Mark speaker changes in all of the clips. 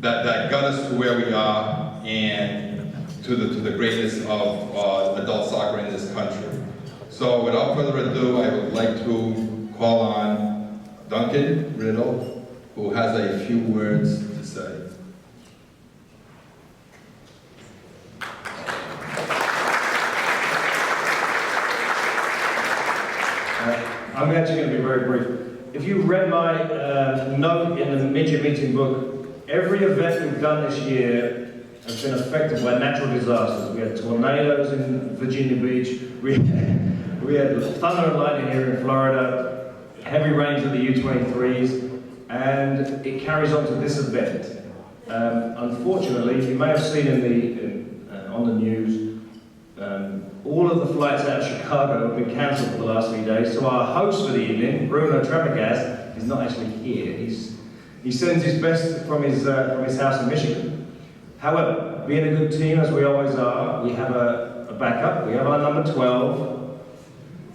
Speaker 1: that got us to where we are and to the greatness of adult soccer in this country. So without further ado, I would like to call on Duncan Riddle, who has a few words to say.
Speaker 2: I'm actually going to be very brief. If you read my note in the midget meeting book, every event we've done this year has been affected by natural disasters. We had tornadoes in Virginia Beach, we had thunder and lightning here in Florida, heavy rains at the U-23s, and it carries on to this event. Unfortunately, you may have seen on the news, all of the flights out of Chicago have been cancelled for the last few days, so our host for the evening, Bruno Trapagast, is not actually here. He sends his best from his house in Michigan. However, being a good team, as we always are, we have a backup. We have our number 12.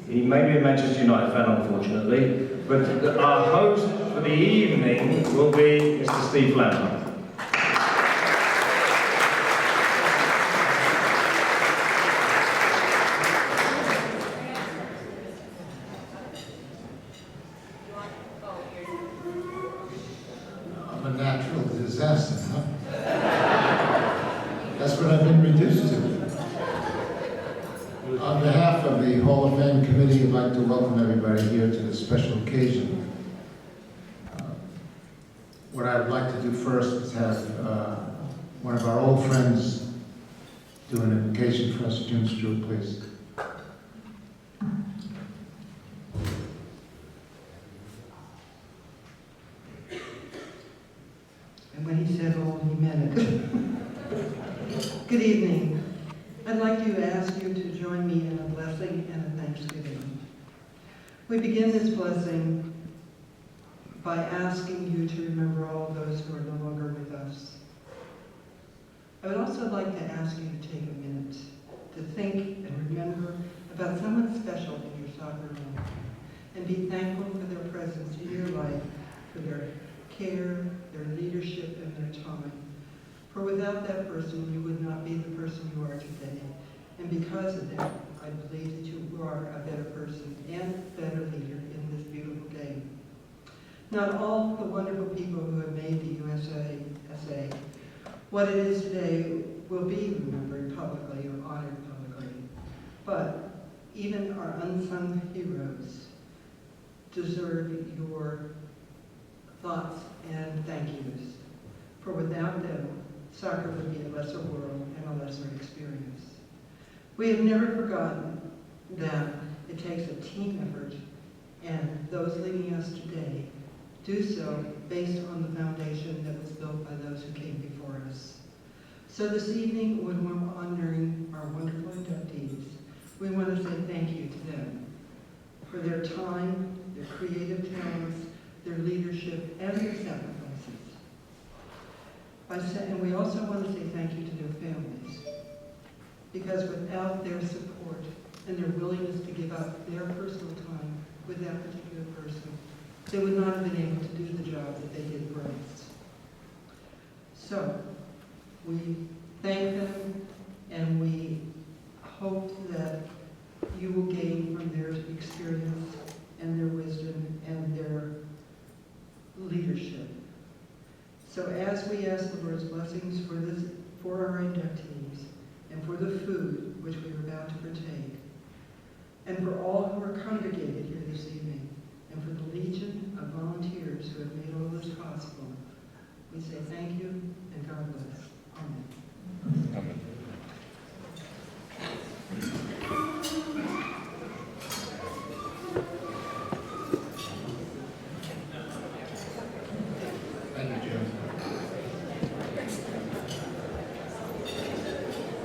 Speaker 2: He may be a Manchester United fan, unfortunately, but our host for the evening will be Mr. Steve Lambert.
Speaker 3: I'm a natural disaster, huh? That's what I've been reduced to. On behalf of the Hall of Fame Committee, I'd like to welcome everybody here to this special occasion. What I would like to do first is have one of our old friends do an invocation for us. Jim Stewart, please.
Speaker 4: And when he said all, he meant it. Good evening. I'd like to ask you to join me in a blessing and a thanksgiving. We begin this blessing by asking you to remember all those who are no longer with us. I would also like to ask you to take a minute to think and remember about someone special in your soccer life and be thankful for their presence in your life, for their care, their leadership, and their time. For without that person, you would not be the person you are today. And because of that, I believe that you are a better person and better leader in this beautiful game. Not all the wonderful people who have made the USA what it is today will be remembered publicly or honored publicly. But even our unsung heroes deserve your thoughts and thank yous. For without them, soccer would be a lesser world and a lesser experience. We have never forgotten that it takes a team effort, and those leading us today do so based on the foundation that was built by those who came before us. So this evening, when we're honoring our wonderful inductees, we want to say thank you to them for their time, their creative talents, their leadership, and their sacrifices. And we also want to say thank you to their families, because without their support and their willingness to give up their personal time with that particular person, they would not have been able to do the job that they did for us. So, we thank them, and we hope that you will gain from their experience and their wisdom and their leadership. So as we ask the Lord's blessings for our inductees, and for the food which we are about to partake, and for all who are congregated here this evening, and for the legion of volunteers who have made all this possible, we say thank you and God bless. Amen.
Speaker 1: Amen.
Speaker 3: Thank you, Jim.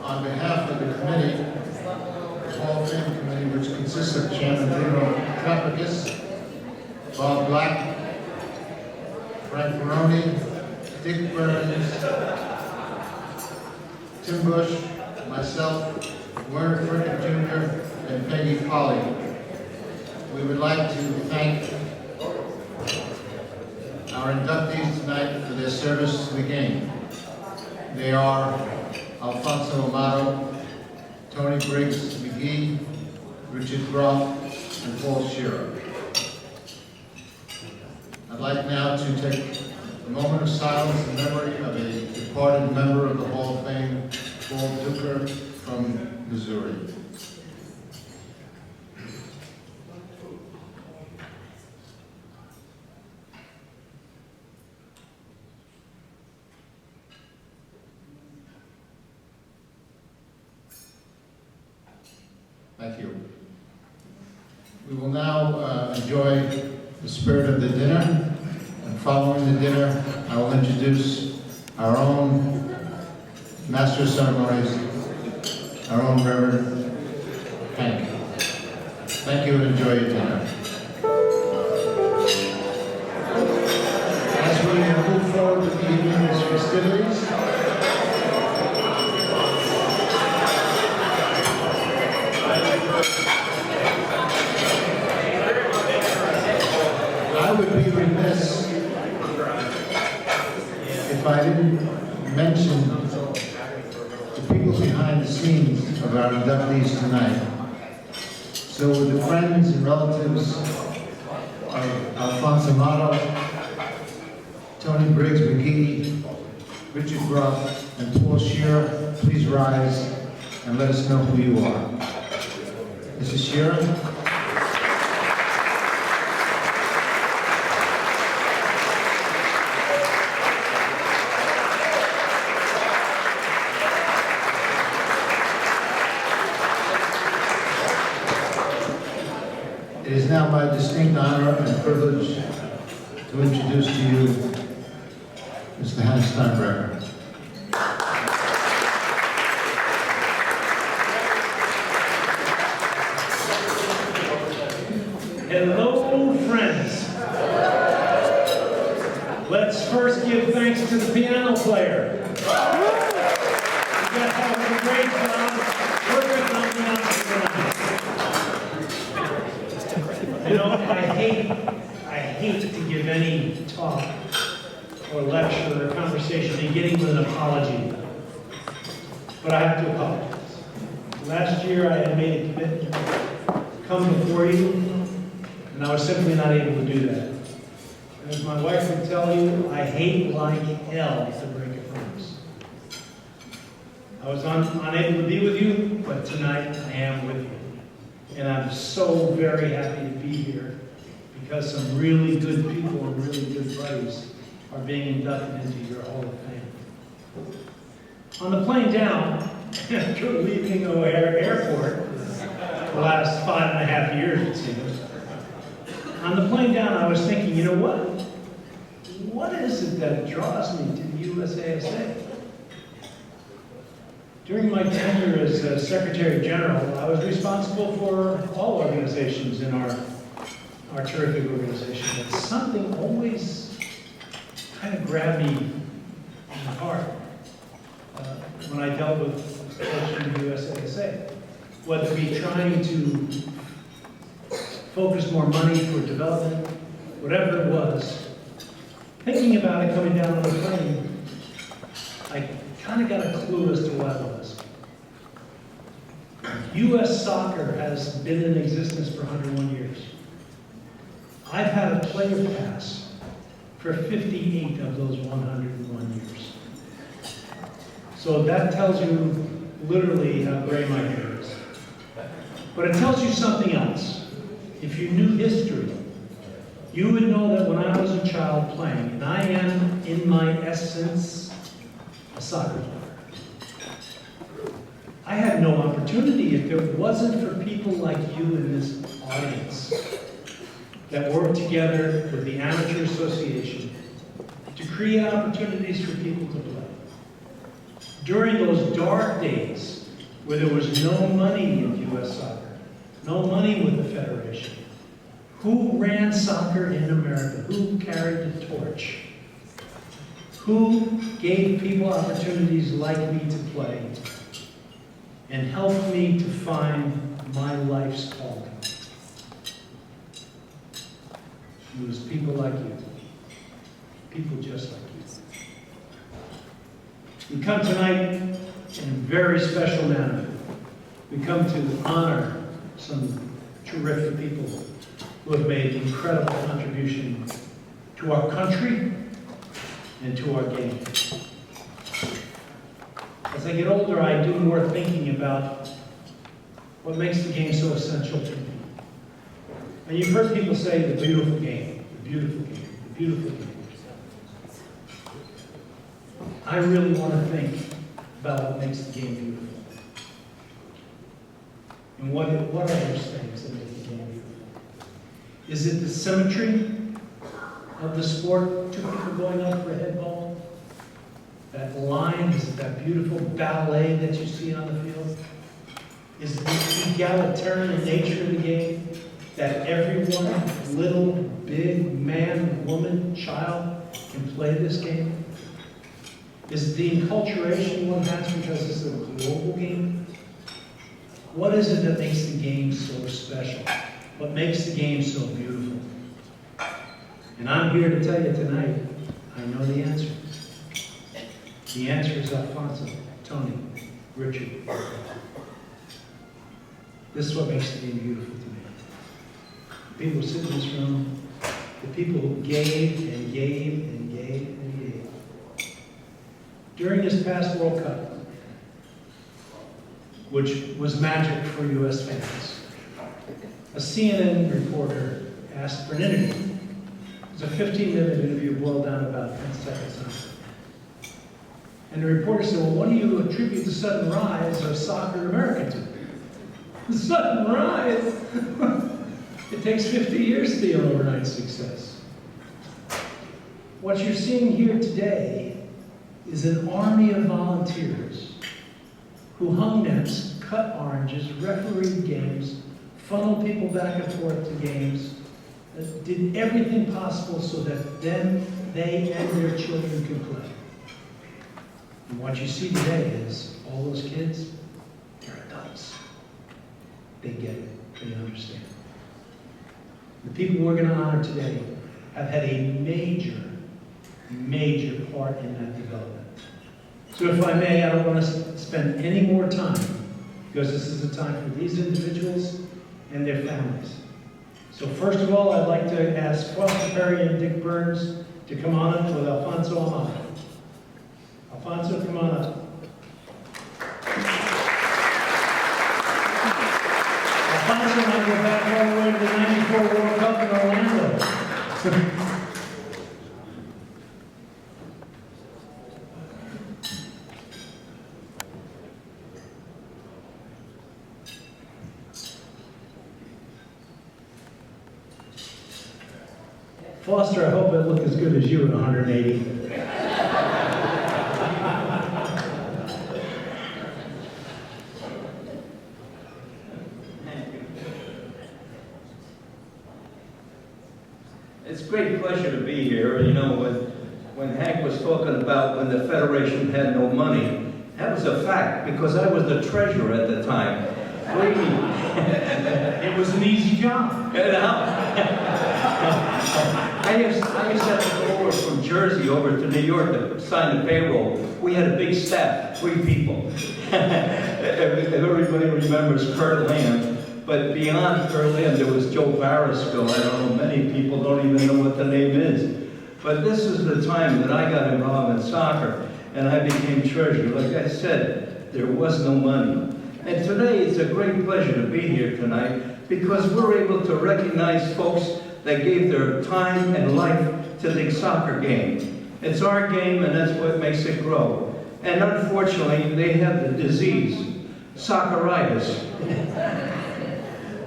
Speaker 3: On behalf of the committee, the Hall of Fame Committee, which consists of Chairman Bruno Trapagast, Bob Black, Frank Baroni, Dick Burns, Tim Bush, myself, Werner Frederick Jr., and Peggy Polly. We would like to thank our inductees tonight for their service to the game. They are Alfonso Amato, Tony Briggs McGee, Richard Groff, and Paul Shearer. I'd like now to take a moment of silence in memory of a departed member of the Hall of Fame, Paul Duker from Missouri. Thank you. We will now enjoy the spirit of the dinner, and following the dinner, I will introduce our own Master of Ceremonies, our own Reverend Hank. Thank you and enjoy your dinner. As we move forward with the evening's festivities, I would be remiss if I didn't mention the people behind the scenes of our inductees tonight. So with the friends and relatives of Alfonso Amato, Tony Briggs McGee, Richard Groff, and Paul Shearer, please rise and let us know who you are. Mrs. Shearer? It is now my distinct honor and privilege to introduce to you Mr. Hans Steinbrecher.
Speaker 5: Hello, friends. Let's first give thanks to the piano player. You guys have a great job working on piano tonight. You know, I hate to give any talk or lecture or conversation beginning with an apology, but I have to apologize. Last year I had made a commitment to come before you, and I was simply not able to do that. And as my wife would tell you, I hate like hell to break a promise. I was unable to be with you, but tonight I am with you. And I'm so very happy to be here because some really good people and really good buddies are being inducted into your Hall of Fame. On the plane down, after leaving O'Hare Airport, the last 5.5 years it seems, on the plane down I was thinking, you know what? What is it that draws me to the USASA? During my tenure as Secretary General, I was responsible for all organizations in our terrific organization, but something always kind of grabbed me in the heart when I dealt with folks in the USASA. Whether it be trying to focus more money for development, whatever it was, thinking about it coming down on the plane, I kind of got a clue as to what it was. U.S. soccer has been in existence for 101 years. I've had a player pass for 58 of those 101 years. So that tells you literally how gray my hair is. But it tells you something else. If you knew history, you would know that when I was a child playing, and I am in my essence a soccer player, I had no opportunity if it wasn't for people like you in this audience that work together with the Amateur Association to create opportunities for people to play. During those dark days where there was no money in U.S. soccer, no money with the Federation, who ran soccer in America? Who carried the torch? Who gave people opportunities like me to play and helped me to find my life's calling? It was people like you. People just like you. We come tonight in a very special manner. We come to honor some terrific people who have made incredible contribution to our country and to our game. As I get older, I do more thinking about what makes the game so essential to me. And you've heard people say the beautiful game, the beautiful game, the beautiful game. I really want to think about what makes the game beautiful. And what are those things that make the game beautiful? Is it the symmetry of the sport, two people going up for a head ball? That line, is it that beautiful ballet that you see on the field? Is it the egalitarian nature of the game? That everyone, little, big, man, woman, child, can play this game? Is it the enculturation one has because it's a global game? What is it that makes the game so special? What makes the game so beautiful? And I'm here to tell you tonight, I know the answer. The answer is Alfonso, Tony, Richard. This is what makes the game beautiful to me. The people who sit in this room, the people who gave and gave and gave and gave. During this past World Cup, which was magic for U.S. fans, a CNN reporter asked for an interview. It was a 15-minute interview boiled down to about 10 seconds long. And the reporter said, well, what do you attribute the sudden rise of soccer in America to? The sudden rise? It takes 50 years to be an overnight success. What you're seeing here today is an army of volunteers who hung nets, cut oranges, refereed games, funneled people back and forth to games, did everything possible so that then they and their children could play. And what you see today is all those kids, they're adults. They get it. They understand. The people we're going to honor today have had a major, major part in that development. So if I may, I don't want to spend any more time because this is a time for these individuals and their families. So first of all, I'd like to ask Foster Perry and Dick Burns to come on up with Alfonso Amado. Alfonso, come on up. Alfonso and I go back all the way to the '94 World Cup in Orlando. Foster, I hope I look as good as you at 180.
Speaker 6: It's a great pleasure to be here. You know, when Hank was talking about when the Federation had no money, that was a fact because I was the treasurer at the time.
Speaker 5: It was an easy job.
Speaker 6: I used to have to go over from Jersey over to New York to sign the payroll. We had a big staff, 3 people. Everybody remembers Kurt Lamb. But beyond Kurt Lamb, there was Joe Barrisville. I don't know, many people don't even know what the name is. But this is the time that I got involved in soccer, and I became treasurer. Like I said, there was no money. And today, it's a great pleasure to be here tonight because we're able to recognize folks that gave their time and life to the soccer game. It's our game, and that's what makes it grow. And unfortunately, they have the disease, socceritis.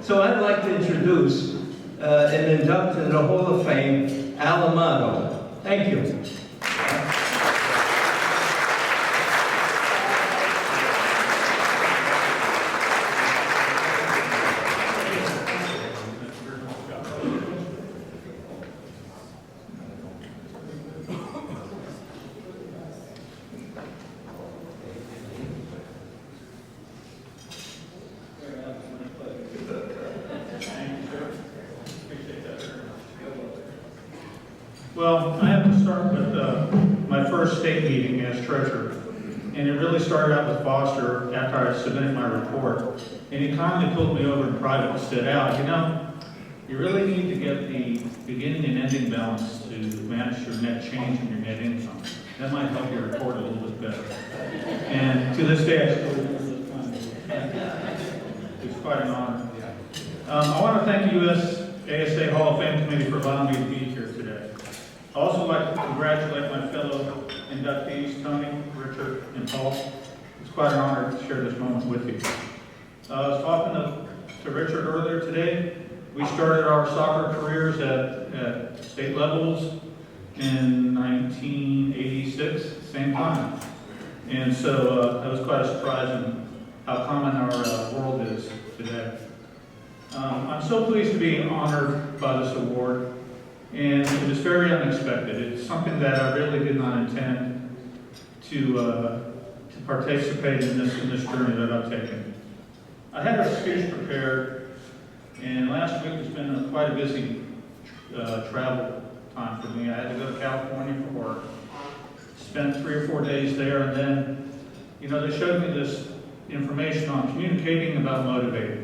Speaker 6: So I'd like to introduce and induct in the Hall of Fame, Al Amado. Thank you.
Speaker 7: Well, I have to start with my first state meeting as treasurer. And it really started out with Foster after I submitted my report. And he kindly pulled me over in private and said, Al, you know, you really need to get the beginning and ending balance to manage your net change and your net income. That might help your report a little bit better. And to this day, I still remember those comments. It's quite an honor. I want to thank the U.S. ASA Hall of Fame Committee for allowing me to be here today. I also like to congratulate my fellow inductees, Tony, Richard, and Paul. It's quite an honor to share this moment with you. I was talking to Richard earlier today. We started our soccer careers at state levels in 1986, same time. And so that was quite a surprise in how common our world is today. I'm so pleased to be honored by this award, and it is very unexpected. It's something that I really did not intend to participate in this journey that I've taken. I had a speech prepared, and last week has been quite a busy travel time for me. I had to go to California for work, spent 3 or 4 days there, and then, you know, they showed me this information on communicating about motivating.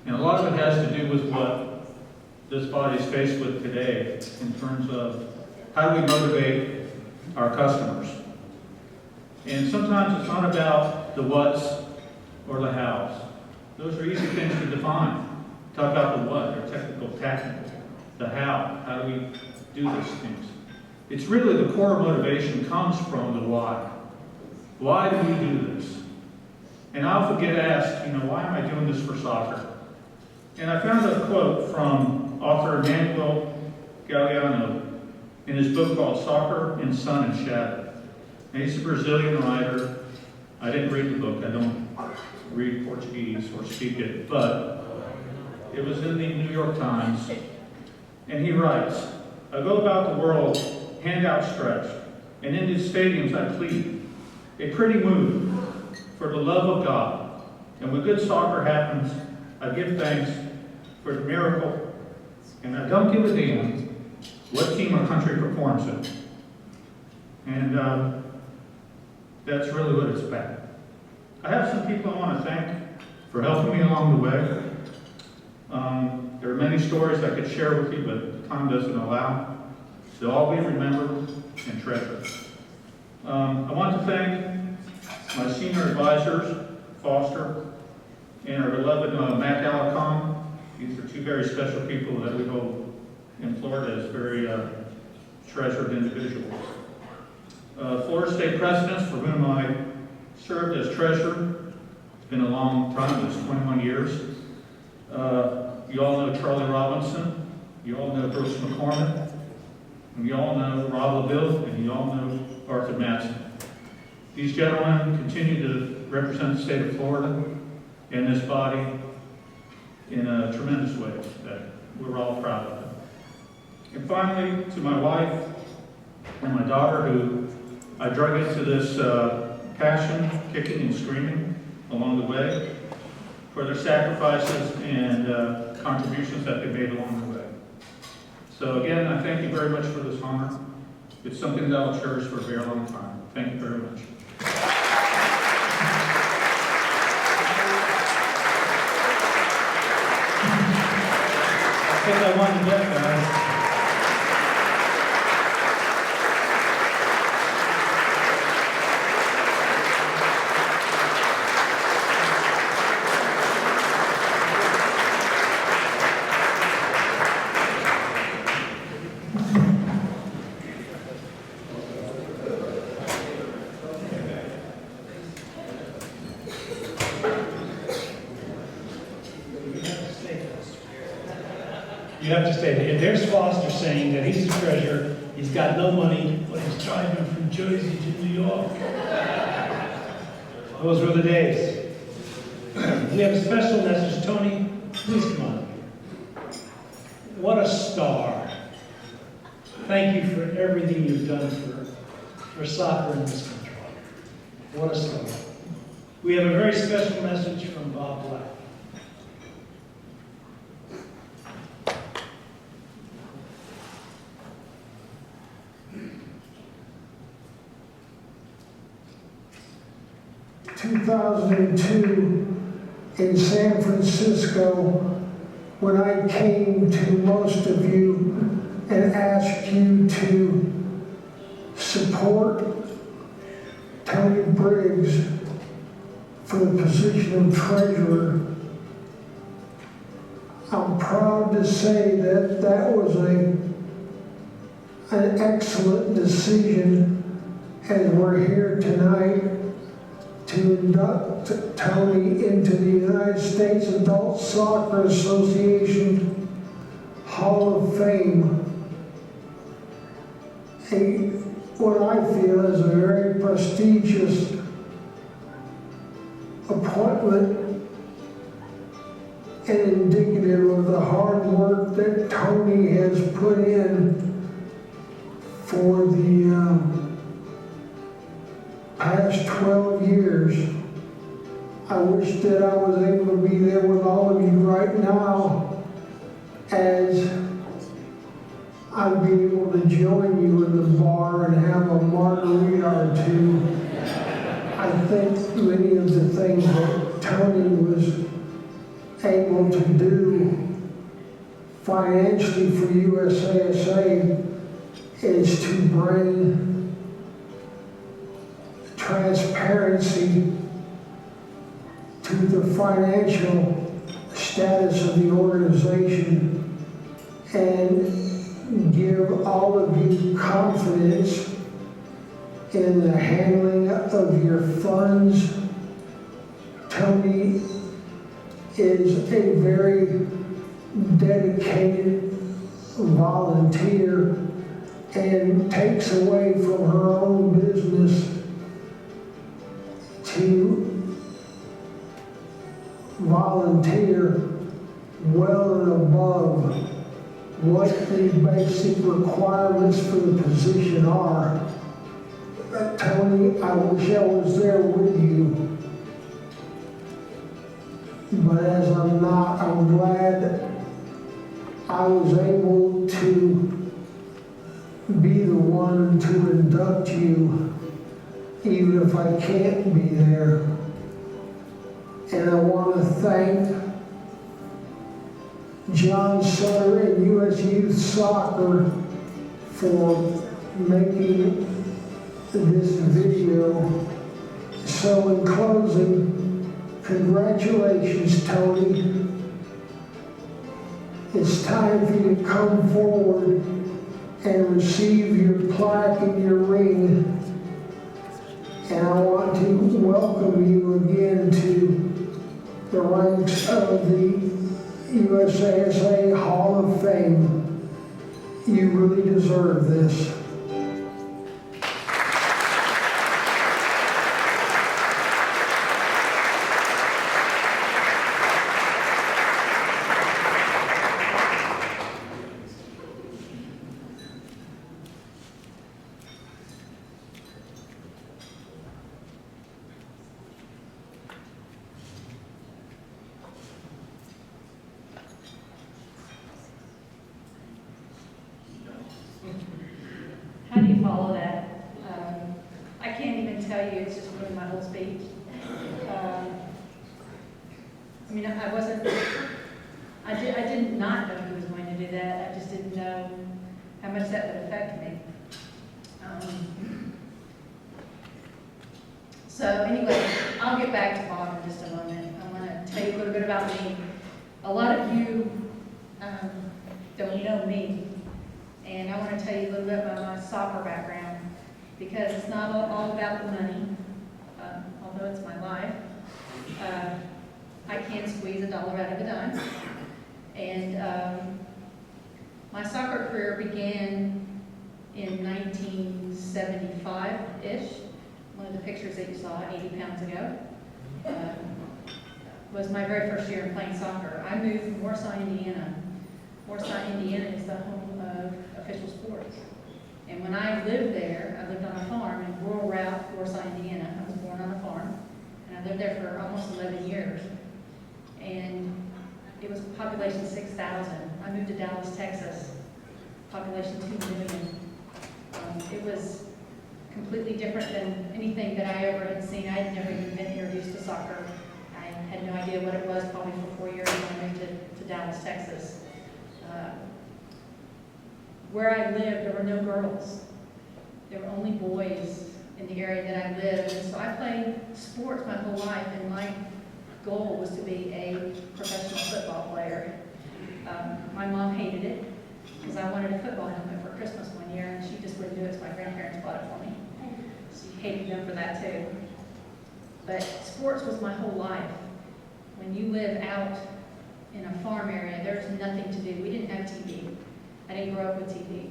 Speaker 7: And a lot of it has to do with what this body is faced with today in terms of how do we motivate our customers. And sometimes it's not about the what's or the how's. Those are easy things to define. Talk about the what, or technical, tactical. The how do we do these things? It's really the core motivation comes from the why. Why do we do this? And I often get asked, you know, why am I doing this for soccer? And I found a quote from author Manuel Galeano in his book called Soccer in Sun and Shadow. And he's a Brazilian writer. I didn't read the book. I don't read Portuguese or speak it, but it was in the New York Times. And he writes, I go about the world, hand outstretched, and in these stadiums I plead, a pretty move for the love of God. And when good soccer happens, I give thanks for the miracle, and I don't give a damn what team or country performs it. And that's really what it's about. I have some people I want to thank for helping me along the way. There are many stories I could share with you, but time doesn't allow. They'll all be remembered and treasured. I want to thank my senior advisors, Foster, and our beloved Matt Alicom. These are 2 very special people that we hold in Florida as very treasured individuals. Florida State presidents, for whom I served as treasurer. It's been a long time, it's 21 years. You all know Charlie Robinson, you all know Bruce McCormick, and you all know Rob LaBille, and you all know Arthur Matson. These gentlemen continue to represent the state of Florida and this body in a tremendous way that we're all proud of them. And finally, to my wife and my daughter, who I drug into this passion, kicking and screaming along the way, for their sacrifices and contributions that they made along the way. So again, I thank you very much for this honor. It's something that I'll cherish for a very long time. Thank you very much.
Speaker 5: I think I won the bet, guys. You have to stay there. And there's Foster saying that he's the treasurer, he's got no money, but he's driving from Jersey to New York. Those were the days. We have a special message. Tony, please come on. What a star. Thank you for everything you've done for soccer in this country. What a star. We have a very special message from Bob Black.
Speaker 8: 2002 in San Francisco, when I came to most of you and asked you to support Tony Briggs for the position of treasurer. I'm proud to say that that was an excellent decision, as we're here tonight to induct Tony into the United States Adult Soccer Association Hall of Fame. What I feel is a very prestigious appointment and indicative of the hard work that Tony has put in for the past 12 years. I wish that I was able to be there with all of you right now, as I'd be able to join you in the bar and have a margarita or two. I think many of the things that Tony was able to do financially for USASA is to bring transparency to the financial status of the organization and give all of you confidence in the handling of your funds. Tony is a very dedicated volunteer and takes away from her own business to volunteer well and above what the basic requirements for the position are. Tony, I wish I was there with you, but as I'm not, I'm glad I was able to be the one to induct you, even if I can't be there. And I want to thank John Sutter and U.S. Youth Soccer for making this video. So in closing, congratulations, Tony. It's time for you to come forward and receive your plaque and your ring. And I want to welcome you again to the ranks of the USASA Hall of Fame. You really deserve this.
Speaker 9: How do you follow that? I can't even tell you, it's just ruined my whole speech. I mean, I did not know he was going to do that. I just didn't know how much that would affect me. So anyway, I'll get back to Bob in just a moment. I want to tell you a little bit about me. A lot of you don't know me. And I want to tell you a little bit about my soccer background, because it's not all about the money, although it's my life. I can squeeze $1 out of a dime. And my soccer career began in 1975-ish. One of the pictures that you saw 80 pounds ago was my very first year in playing soccer. I moved from Warsaw, Indiana. Warsaw, Indiana is the home of official sports. And when I lived there, I lived on a farm in rural Warsaw, Indiana. I was born on a farm, and I lived there for almost 11 years. And it was population 6,000. I moved to Dallas, Texas, population 2 million. It was completely different than anything that I ever had seen. I had never even been introduced to soccer. I had no idea what it was probably for 4 years when I moved to Dallas, Texas. Where I lived, there were no girls. There were only boys in the area that I lived. And so I played sports my whole life, and my goal was to be a professional football player. My mom hated it because I wanted a football helmet for Christmas one year, and she just wouldn't do it, so my grandparents bought it for me. She hated them for that too. But sports was my whole life. When you live out in a farm area, there's nothing to do. We didn't have TV. I didn't grow up with TV.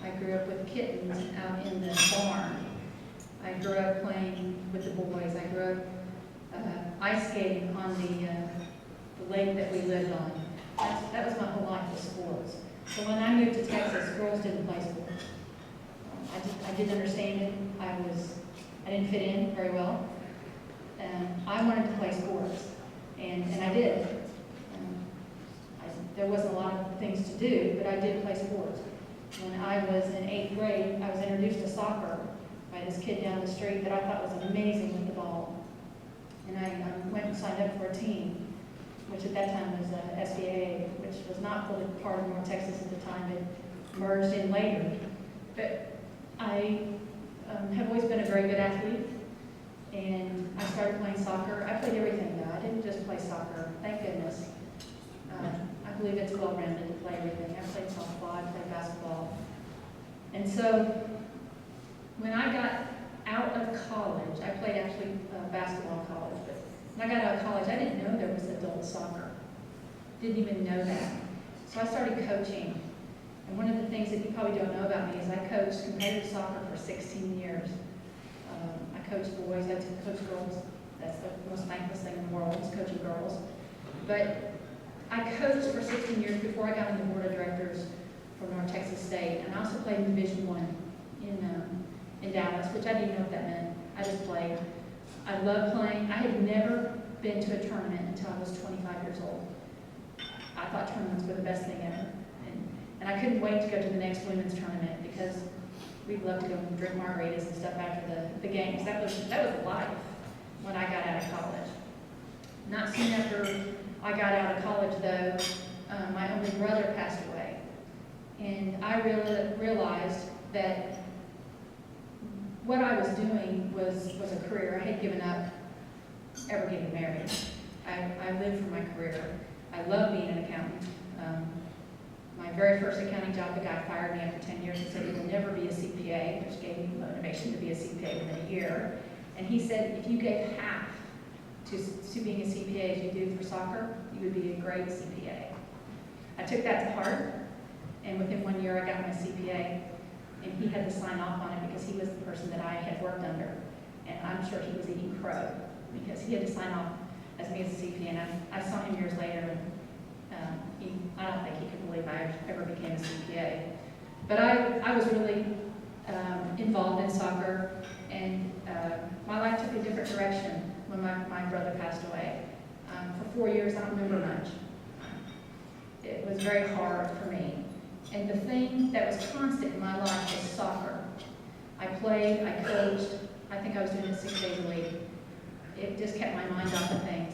Speaker 9: I grew up with kittens out in the barn. I grew up playing with the boys. I grew up ice skating on the lake that we lived on. That was my whole life was sports. So when I moved to Texas, girls didn't play sports. I didn't understand it. I didn't fit in very well. I wanted to play sports, and I did. There wasn't a lot of things to do, but I did play sports. When I was in 8th grade, I was introduced to soccer by this kid down the street that I thought was amazing with the ball. And I went and signed up for a team, which at that time was SBA, which was not fully part of North Texas at the time, but merged in later. But I have always been a very good athlete, and I started playing soccer. I played everything though. I didn't just play soccer, thank goodness. I believe it's well-rounded to play everything. I played softball, I played basketball. And so when I got out of college, I played actually basketball in college, but when I got out of college, I didn't know there was adult soccer. Didn't even know that. So I started coaching. And one of the things that you probably don't know about me is I coached competitive soccer for 16 years. I coached boys, I did coach girls. That's the most thankless thing in the world, is coaching girls. But I coached for 16 years before I got on the board of directors for North Texas State. And I also played in Division I in Dallas, which I didn't know what that meant. I just played. I love playing. I had never been to a tournament until I was 25 years old. I thought tournaments were the best thing ever. And I couldn't wait to go to the next women's tournament because we'd love to go and drink margaritas and stuff after the games. That was life when I got out of college. Not soon after I got out of college, though, my only brother passed away. And I realized that what I was doing was a career. I had given up ever getting married. I lived for my career. I love being an accountant. My very first accounting job, the guy fired me after 10 years and said, "You will never be a CPA," which gave me motivation to be a CPA within a year. And he said, if you gave half to being a CPA as you do for soccer, you would be a great CPA. I took that to heart, and within 1 year I got my CPA, and he had to sign off on it because he was the person that I had worked under. And I'm sure he was eating crow because he had to sign off as me as a CPA, and I saw him years later, and I don't think he could believe I ever became a CPA. But I was really involved in soccer, and my life took a different direction when my brother passed away. For 4 years, I don't remember much. It was very hard for me. And the thing that was constant in my life was soccer. I played, I coached, I think I was doing it 6 days a week. It just kept my mind off of things.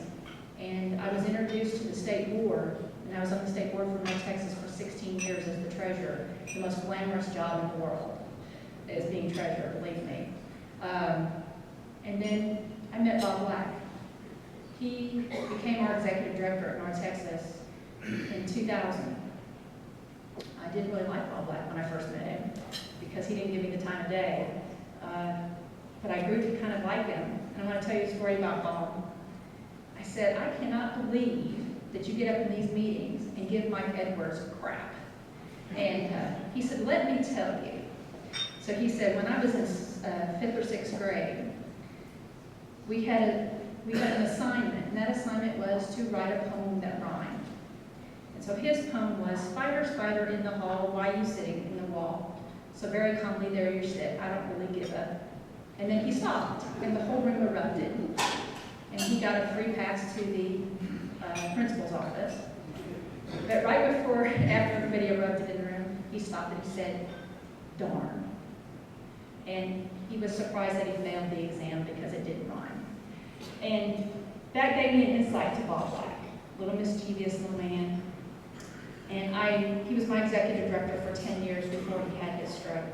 Speaker 9: And I was introduced to the state board, and I was on the state board for North Texas for 16 years as the treasurer. The most glamorous job in the world is being treasurer, believe me. And then I met Bob Black. He became our executive director at North Texas in 2000. I didn't really like Bob Black when I first met him because he didn't give me the time of day. But I grew to kind of like him. And I want to tell you a story about Bob. I said, "I cannot believe that you get up in these meetings and give Mike Edwards crap." And he said, "Let me tell you." So he said, when I was in 5th or 6th grade, we had an assignment, and that assignment was to write a poem that rhymed. And so his poem was, "Spider, spider in the hall, why you sitting in the wall? So very calmly there you sit, I don't really give up." And then he stopped, and the whole room erupted. And he got a free pass to the principal's office. But right before, after everybody erupted in the room, he stopped and he said, "Darn." And he was surprised that he failed the exam because it didn't rhyme. And that gave me an insight to Bob Black, little mischievous little man. And he was my executive director for 10 years before he had his stroke.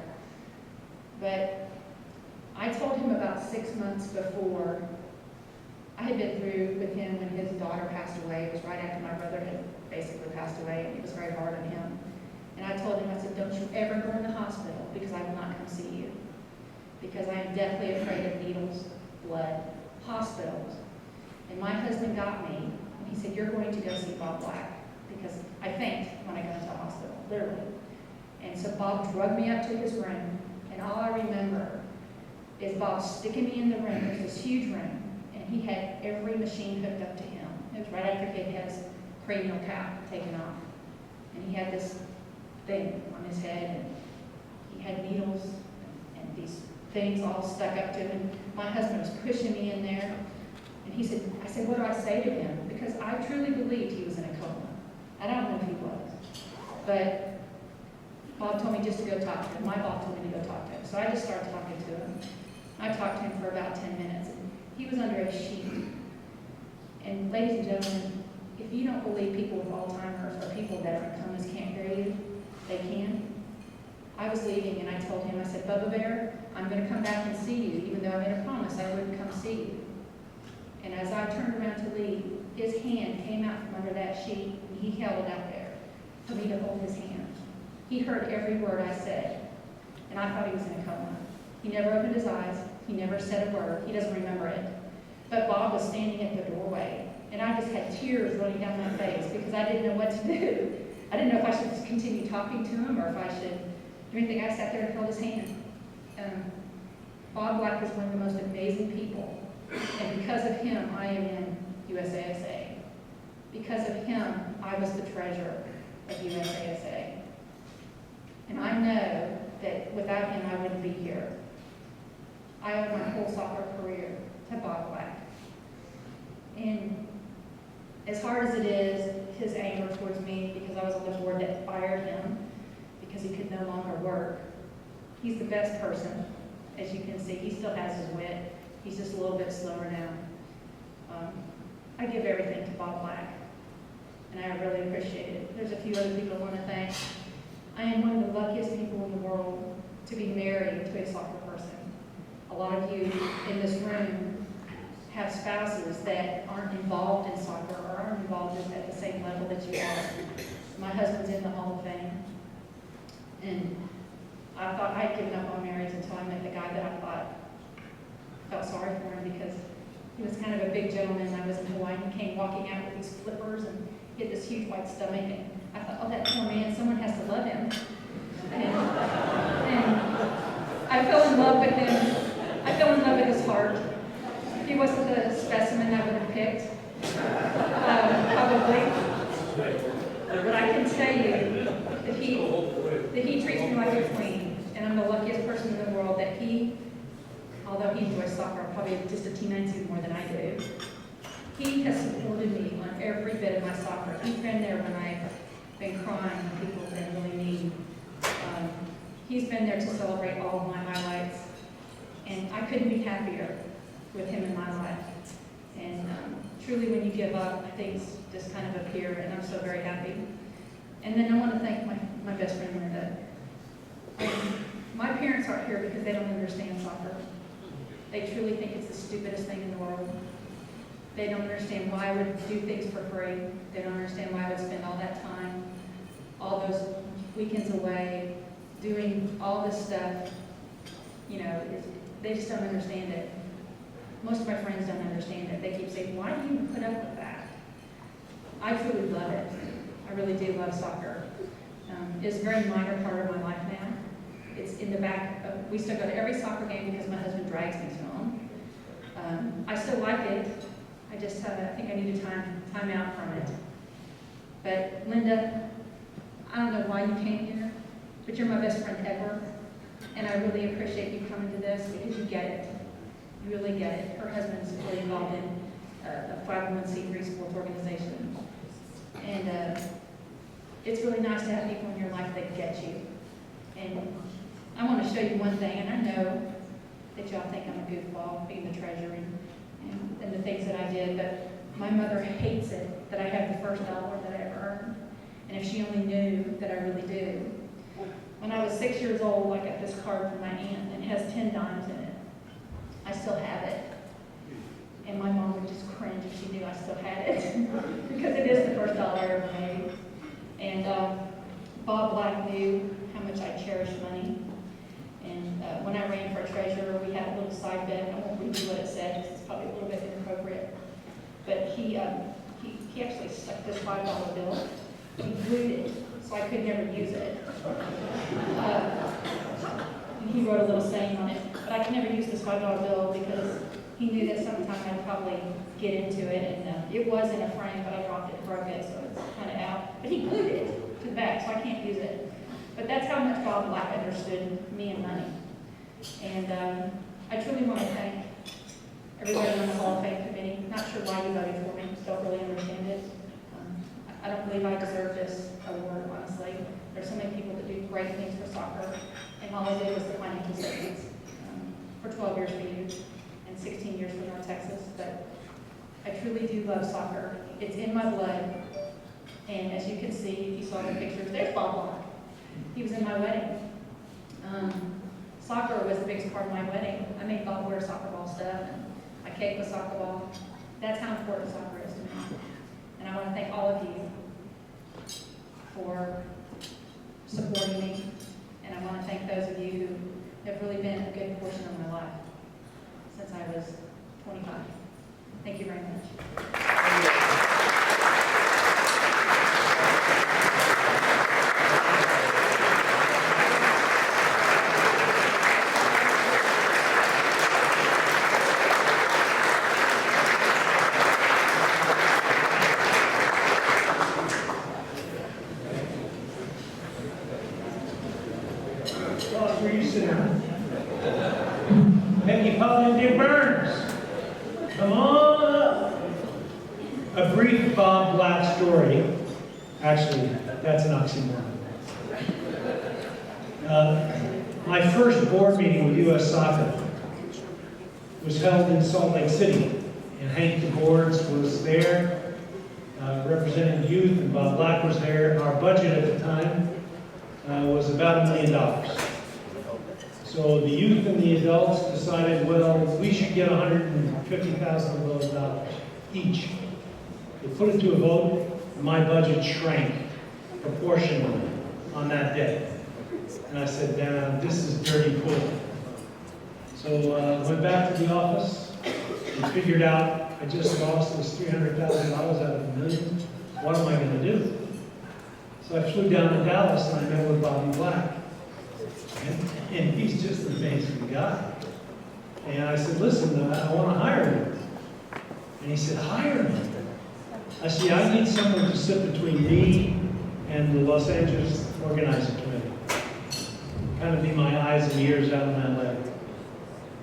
Speaker 9: But I told him about 6 months before. I had been through with him when his daughter passed away. It was right after my brother had basically passed away, and it was very hard on him. And I told him, I said, don't you ever go in the hospital, because I will not come see you. Because I am deathly afraid of needles, blood, hospitals. And my husband got me, and he said, you're going to go see Bob Black, because I faint when I go into the hospital, literally. And so Bob drugged me up to his room, and all I remember is Bob sticking me in the room. There's this huge room, and he had every machine hooked up to him. It was right after he had his cranial cap taken off. And he had this thing on his head, and he had needles and these things all stuck up to him. And my husband was pushing me in there, and I said, what do I say to him? Because I truly believed he was in a coma. I don't know if he was, but Bob told me just to go talk to him. My boss told me to go talk to him. So I just started talking to him. I talked to him for about 10 minutes, and he was under a sheet. And ladies and gentlemen, if you don't believe people with Alzheimer's or people that are in comas can't hear you, they can. I was leaving, and I told him, I said, Bubba Bear, I'm going to come back and see you, even though I made a promise I wouldn't come see you. And as I turned around to leave, his hand came out from under that sheet, and he held it out there for me to hold his hand. He heard every word I said, and I thought he was in a coma. He never opened his eyes. He never said a word. He doesn't remember it. But Bob was standing at the doorway, and I just had tears running down my face because I didn't know what to do. I didn't know if I should just continue talking to him or if I should do anything. I sat there and held his hand. Bob Black was one of the most amazing people, and because of him, I am in USASA. Because of him, I was the treasurer of USASA. And I know that without him, I wouldn't be here. I owe my whole soccer career to Bob Black. And as hard as it is, his anger towards me, because I was on the board that fired him because he could no longer work, he's the best person, as you can see. He still has his wit. He's just a little bit slower now. I give everything to Bob Black, and I really appreciate it. There's a few other people I want to thank. I am one of the luckiest people in the world to be married to a soccer person. A lot of you in this room have spouses that aren't involved in soccer or aren't involved at the same level that you are. My husband's in the Hall of Fame, and I thought I'd given up on marriage until I met the guy that I felt sorry for him, because he was kind of a big gentleman. I was in Hawaii, and he came walking out with these flippers, and he had this huge white stomach, and I thought, oh, that poor man, someone has to love him. And I fell in love with him. I fell in love with his heart. He wasn't the specimen I would have picked, probably. But I can tell you that he treats me like a queen, and I'm the luckiest person in the world that although he enjoys soccer probably just a teensy more than I do, he has supported me on every bit of my soccer. He's been there when I've been crying and people have been really mean. He's been there to celebrate all of my highlights, and I couldn't be happier with him in my life. And truly, when you give up, things just kind of appear, and I'm so very happy. And then I want to thank my best friend, Linda. My parents aren't here because they don't understand soccer. They truly think it's the stupidest thing in the world. They don't understand why I would do things for free. They don't understand why I would spend all that time, all those weekends away, doing all this stuff. You know, they just don't understand it. Most of my friends don't understand it. They keep saying, why do you put up with that? I truly love it. I really do love soccer. It's a very minor part of my life now. It's in the back of, we still go to every soccer game because my husband drags me to them. I still like it. I just I think I need a time out from it. But Linda, I don't know why you came here, but you're my best friend ever. And I really appreciate you coming to this because you get it. You really get it. Her husband's really involved in a 501c3 sports organization. And it's really nice to have people in your life that get you. And I want to show you one thing, and I know that y'all think I'm a goofball being the treasurer and the things that I did, but my mother hates it that I have the first dollar that I ever earned. And if she only knew that I really do. When I was 6 years old, I got this card from my aunt, and it has 10 dimes in it. I still have it. And my mom would just cringe if she knew I still had it, because it is the first dollar I ever made. And Bob Black knew how much I cherish money. And when I ran for treasurer, we had a little side bet. I won't read you what it said, because it's probably a little bit inappropriate. But he actually stuck this $5 bill. He glued it, so I could never use it. And he wrote a little saying on it, but I could never use this $5 bill because he knew that sometime I'd probably get into it, and it was in a frame, but I dropped it and broke it, so it's kind of out. But he glued it to the back, so I can't use it. But that's how much Bob Black understood me and money. And I truly want to thank everybody on the Hall of Fame committee. Not sure why you voted for me, don't really understand it. I don't believe I deserve this award, honestly. There's so many people that do great things for soccer, and all I did was the financial statements for 12 years for you and 16 years for North Texas. But I truly do love soccer. It's in my blood, and as you can see, if you saw the pictures, there's Bob Black. He was in my wedding. Soccer was the biggest part of my wedding. I made Bob wear soccer ball stuff, and my cake was soccer ball. That's how important soccer is to me. And I want to thank all of you for supporting me. And I want to thank those of you who have really been a good portion of my life since I was 25. Thank you very much.
Speaker 5: Peggy Paul Burns, come on up. A brief Bob Black story. Actually, that's an oxymoron. My first board meeting with U.S. Soccer was held in Salt Lake City, and Hank DeBoards was there representing youth, and Bob Black was there. Our budget at the time was about $1 million. So the youth and the adults decided, well, we should get $150,000 of those dollars each. They put it to a vote, and my budget shrank proportionally on that day. And I said, damn, this is dirty pool. So went back to the office and figured out I just lost this $300,000 out of $1 million. What am I going to do? So I flew down to Dallas and I met with Bobby Black. And he's just an amazing guy. And I said, listen, I want to hire you. And he said, hire me? I said, I need someone to sit between me and the Los Angeles Organizing Committee. Kind of be my eyes and ears out of my leg.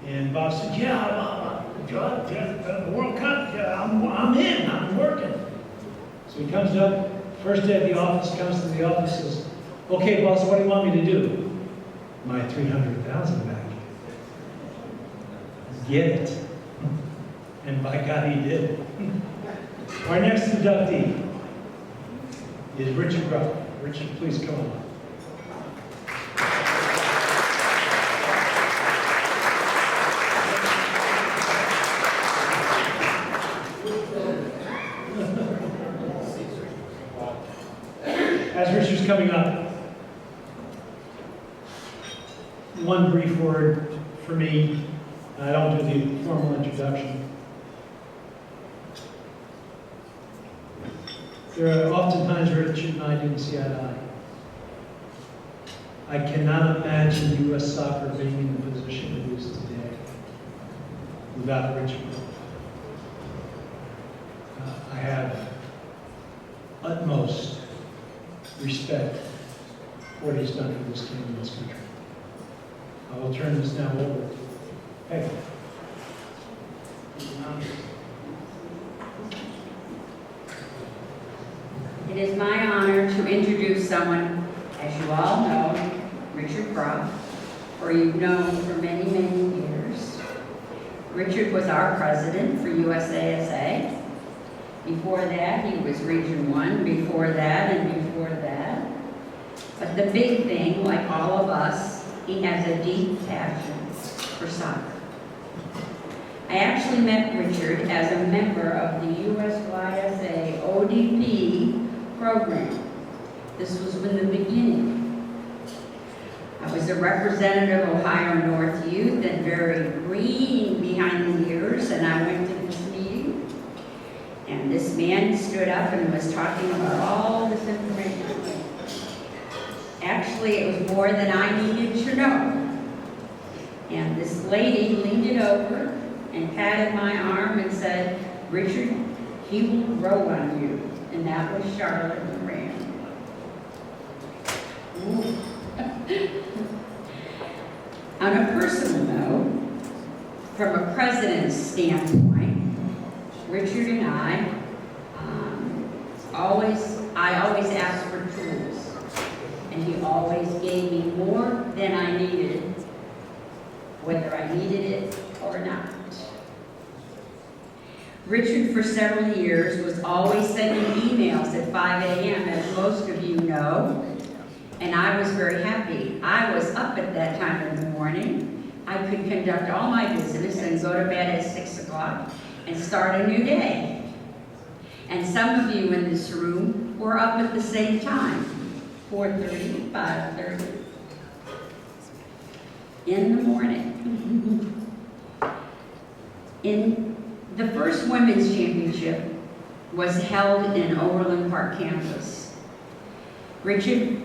Speaker 5: And Bob said, yeah, the World Cup, yeah, I'm in, I'm working. So he comes up, first day at the office, comes to the office, says, okay, boss, what do you want me to do? My $300,000 back. Get it. And by God, he did. Our next inductee is Richard Ruff. Richard, please come on. As Richard's coming up, one brief word for me. I don't do the formal introduction. There are often times Richard and I didn't see eye to eye. I cannot imagine U.S. soccer being in the position it is today without Richard. I have utmost respect for what he's done for this team and this country. I will turn this now over to Peggy.
Speaker 10: It is my honor to introduce someone, as you all know, Richard Ruff, for you've known for many, many years. Richard was our president for USASA. Before that, he was Region 1, before that, and before that. But the big thing, like all of us, he has a deep passion for soccer. I actually met Richard as a member of the USYSA ODP program. This was in the beginning. I was a representative of Ohio North Youth and very green behind the ears, and I went to this meeting. And this man stood up and was talking about all this information. Actually, it was more than I needed to know. And this lady leaned it over and patted my arm and said, "Richard, he will grow on you." And that was Charlotte Moran. On a personal note, from a president's standpoint, Richard and I always asked for tools, and he always gave me more than I needed, whether I needed it or not. Richard, for several years, was always sending emails at 5 a.m., as most of you know, and I was very happy. I was up at that time in the morning. I could conduct all my business and go to bed at 6 o'clock and start a new day. And some of you in this room were up at the same time, 4:30, 5:30 in the morning. The first women's championship was held in Overland Park campus. Richard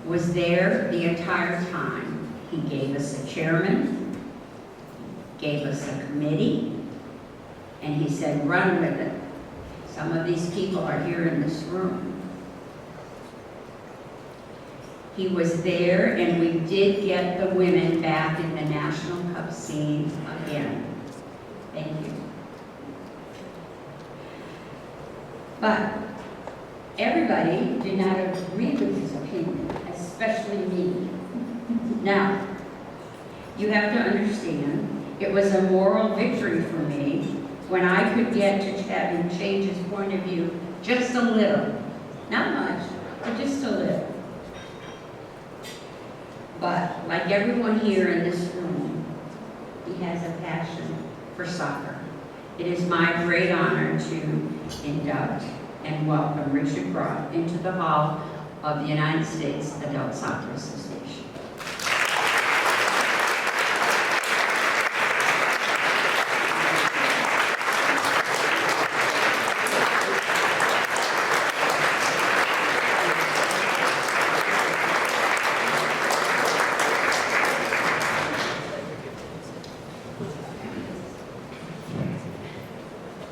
Speaker 10: was there the entire time. He gave us a chairman, gave us a committee, and he said, "Run with it." Some of these people are here in this room. He was there, and we did get the women back in the National Cup scene again. Thank you. But everybody did not agree with his opinion, especially me. Now, you have to understand, it was a moral victory for me when I could get to have him change his point of view just a little. Not much, but just a little. But like everyone here in this room, he has a passion for soccer. It is my great honor to induct and welcome Richard Brock into the Hall of the United States Adult Soccer Association.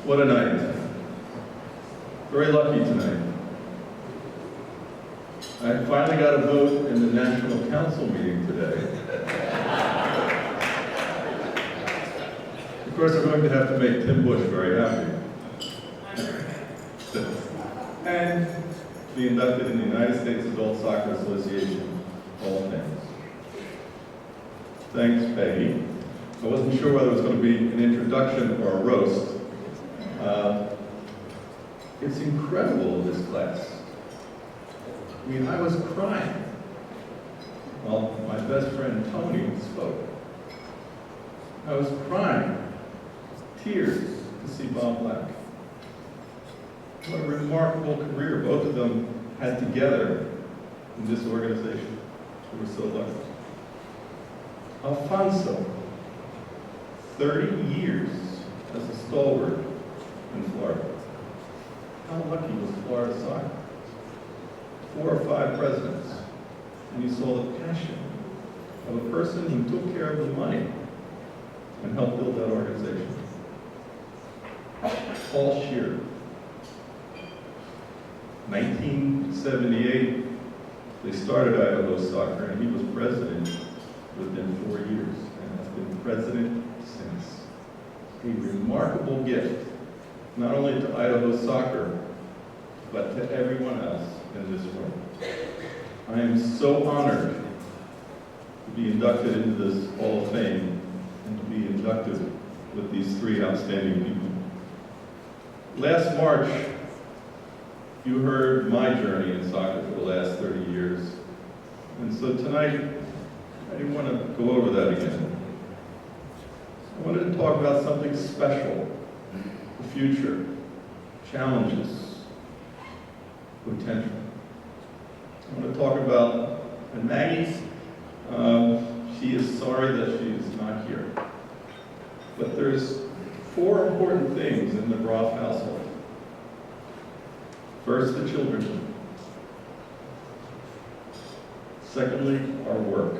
Speaker 1: What a night. Very lucky tonight. I finally got a vote in the National Council meeting today. Of course, I'm going to have to make Tim Bush very happy. And be inducted in the United States Adult Soccer Association Hall of Fame. Thanks, Peggy. I wasn't sure whether it was going to be an introduction or a roast. It's incredible, this class. I mean, I was crying while my best friend Tony spoke. I was crying, tears, to see Bob Black. What a remarkable career both of them had together in this organization. We were so lucky. Alfonso, 30 years as a stalwart in Florida. How lucky was Florida soccer? 4 or 5 presidents, and you saw the passion of a person who took care of the money and helped build that organization. Paul Shearer, 1978, they started Idaho Soccer, and he was president within 4 years, and has been president since. A remarkable gift, not only to Idaho Soccer, but to everyone else in this room. I am so honored to be inducted into this Hall of Fame and to be inducted
Speaker 11: with these three outstanding people. Last March, you heard my journey in soccer for the last 30 years. And so tonight, I didn't want to go over that again. I wanted to talk about something special, the future, challenges, potential. I want to talk about, and Maggie, she is sorry that she is not here. But there's 4 important things in the Groff household. First, the children. Secondly, our work,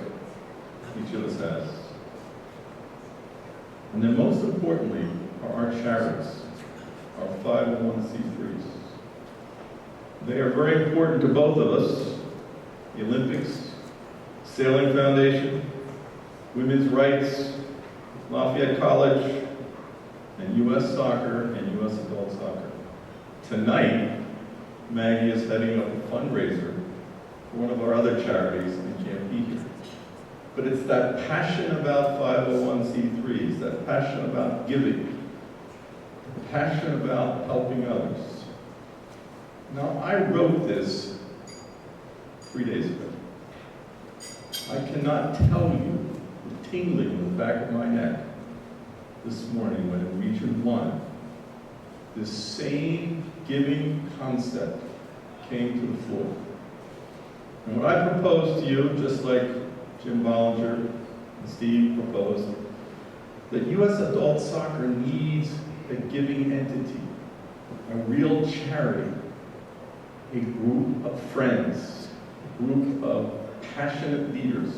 Speaker 11: each of us has. And then most importantly, are our charities, our 501c3s. They are very important to both of us. The Olympics, Sailing Foundation, Women's Rights, Lafayette College, and U.S. Soccer and U.S. Adult Soccer. Tonight, Maggie is heading up a fundraiser for one of our other charities and can't be here. But it's that passion about 501c3s, that passion about giving, the passion about helping others. Now, I wrote this 3 days ago. I cannot tell you the tingling in the back of my neck this morning when in Region 1, this same giving concept came to the floor. And what I proposed to you, just like Jim Bollinger and Steve proposed, that U.S. Adult Soccer needs a giving entity, a real charity, a group of friends, a group of passionate leaders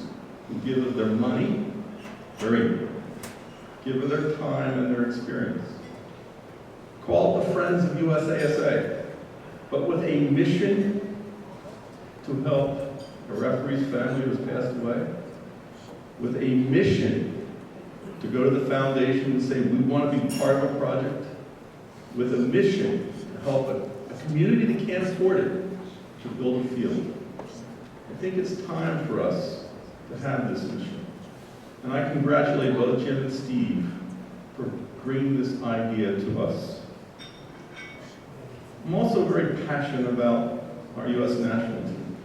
Speaker 11: who give of their money, give of their time and their experience. Call it the Friends of USASA, but with a mission to help a referee's family who has passed away, with a mission to go to the foundation and say, we want to be part of a project, with a mission to help a community that can't afford it to build a field. I think it's time for us to have this mission. And I congratulate both Jim and Steve for bringing this idea to us. I'm also very passionate about our U.S. national team.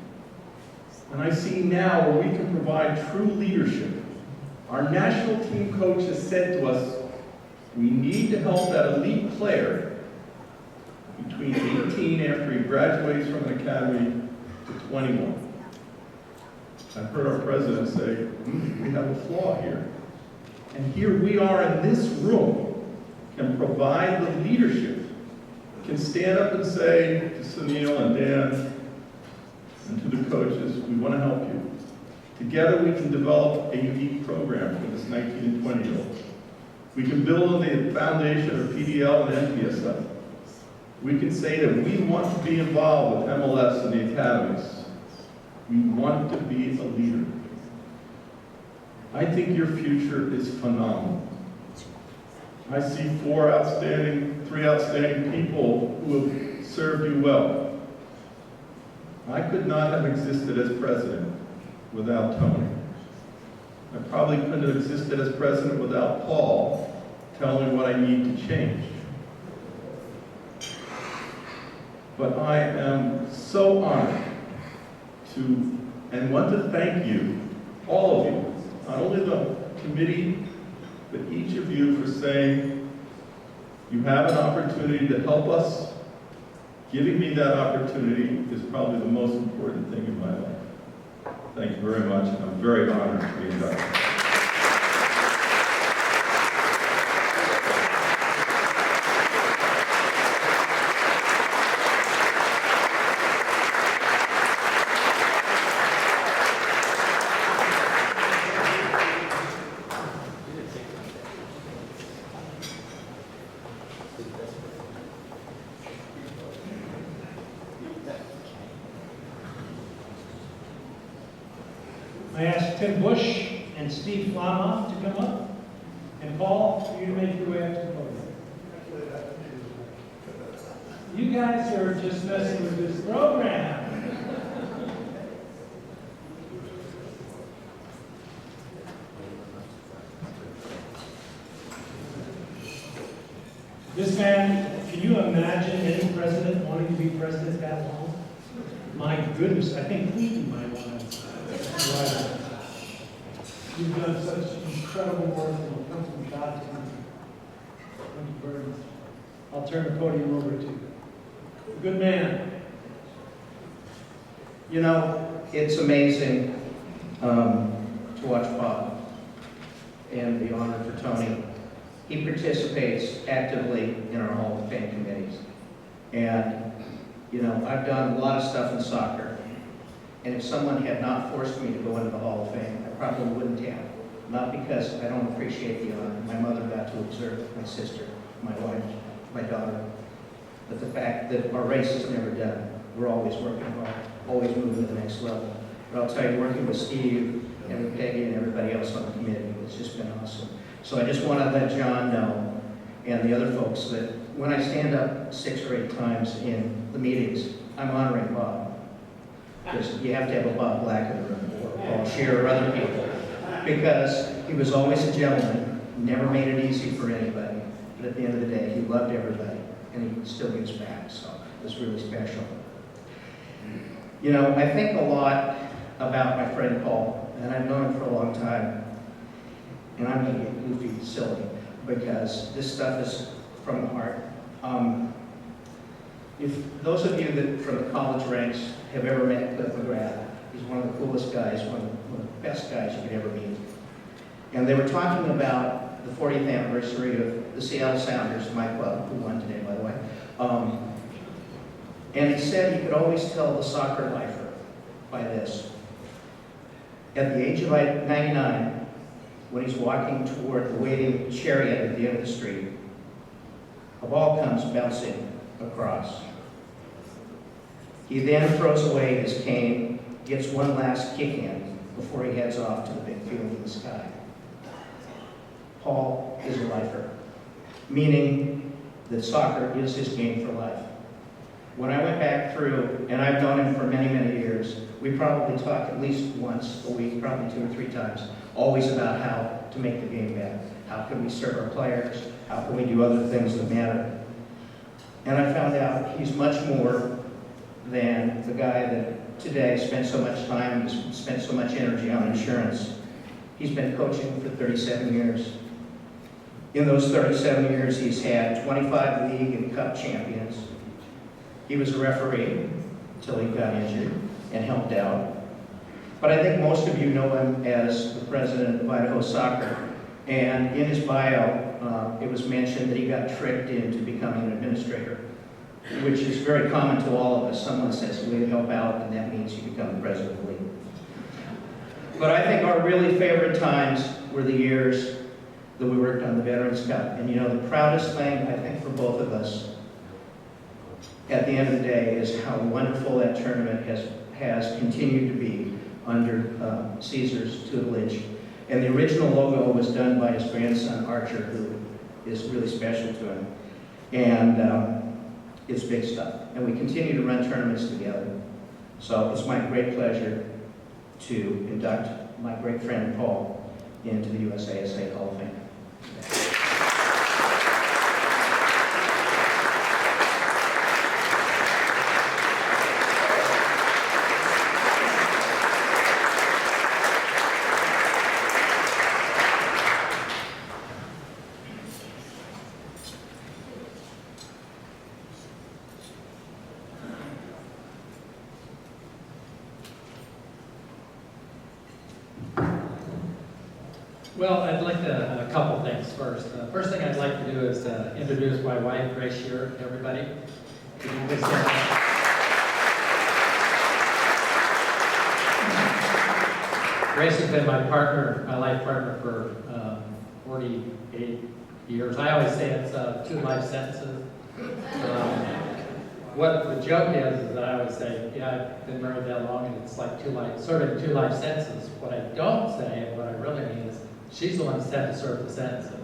Speaker 11: And I see now where we can provide true leadership. Our national team coach has said to us, we need to help that elite player between 18 after he graduates from an academy to 21. I've heard our president say, we have a flaw here. And here we are in this room, can provide the leadership, can stand up and say to Sunil and Dan and to the coaches, we want to help you. Together we can develop a unique program for this 19 and 20-year-olds. We can build on the foundation of PDL and NPSL. We can say that we want to be involved with MLS and the academies. We want to be a leader. I think your future is phenomenal. I see 3 outstanding people who have served you well. I could not have existed as president without Tony. I probably couldn't have existed as president without Paul telling me what I need to change. But I am so honored to, and want to thank you, all of you, not only the committee, but each of you for saying you have an opportunity to help us. Giving me that opportunity is probably the most important thing in my life. Thank you very much, and I'm very honored to be invited.
Speaker 5: I ask Tim Bush and Steve Flanoff to come up, and Paul, for you to make your way up to the podium. You guys are just messing with this program. president wanting to be president that long? My goodness, I think Wheaton might want to. Right. You've done such incredible work and it comes from God's country. Thank you very much. I'll turn the podium over to you. Good man.
Speaker 2: You know, it's amazing to watch Bob and the honor for Tony. He participates actively in our Hall of Fame committees. And, you know, I've done a lot of stuff in soccer. And if someone had not forced me to go into the Hall of Fame, I probably wouldn't have. Not because I don't appreciate the honor. My mother got to observe my sister, my wife, my daughter. But the fact that our race is never done. We're always working hard, always moving to the next level. But I'll tell you, working with Steve and with Peggy and everybody else on the committee, it's just been awesome. So I just want to let John know, and the other folks, that when I stand up 6 or 8 times in the meetings, I'm honoring Bob. Because you have to have a Bob Black in the room, or Paul Scheer, or other people. Because he was always a gentleman, never made it easy for anybody. But at the end of the day, he loved everybody, and he still gives back, so it was really special. You know, I think a lot about my friend Paul, and I've known him for a long time. And I'm going to get goofy, silly, because this stuff is from the heart. If those of you that from the college ranks have ever met Cliff McGrath, he's one of the coolest guys, one of the best guys you could ever meet. And they were talking about the 40th anniversary of the Seattle Sounders, my club, who won today, by the way. And he said he could always tell the soccer lifer by this. At the age of 99, when he's walking toward the waiting chariot at the end of the street, a ball comes bouncing across. He then throws away his cane, gets one last kick in before he heads off to the big field in the sky. Paul is a lifer, meaning that soccer is his game for life. When I went back through, and I've known him for many, many years, we probably talk at least once a week, probably 2 or 3 times, always about how to make the game better. How can we serve our players? How can we do other things that matter? And I found out he's much more than the guy that today spent so much time, spent so much energy on insurance. He's been coaching for 37 years. In those 37 years, he's had 25 league and cup champions. He was a referee until he got injured and helped out. But I think most of you know him as the president of Idaho Soccer. And in his bio, it was mentioned that he got tricked into becoming an administrator, which is very common to all of us. Someone says, "Way to help out," and that means you become the president of the league. But I think our really favorite times were the years that we worked on the Veterans Cup. And you know, the proudest thing, I think, for both of us at the end of the day is how wonderful that tournament has continued to be under Caesar's tutelage. And the original logo was done by his grandson, Archer, who is really special to him. And it's big stuff. And we continue to run tournaments together. So it's my great pleasure to induct my great friend Paul into the USASA Hall of Fame.
Speaker 12: Well, I'd like to, a couple things first. First thing I'd like to do is introduce my wife, Grace Shear, to everybody. Grace has been my partner, my life partner for 48 years. I always say it's 2 life sentences. What the joke is that I always say, yeah, I've been married that long, and it's like 2 life sentences. What I don't say, and what I really mean is, she's the one that's had to serve the sentences.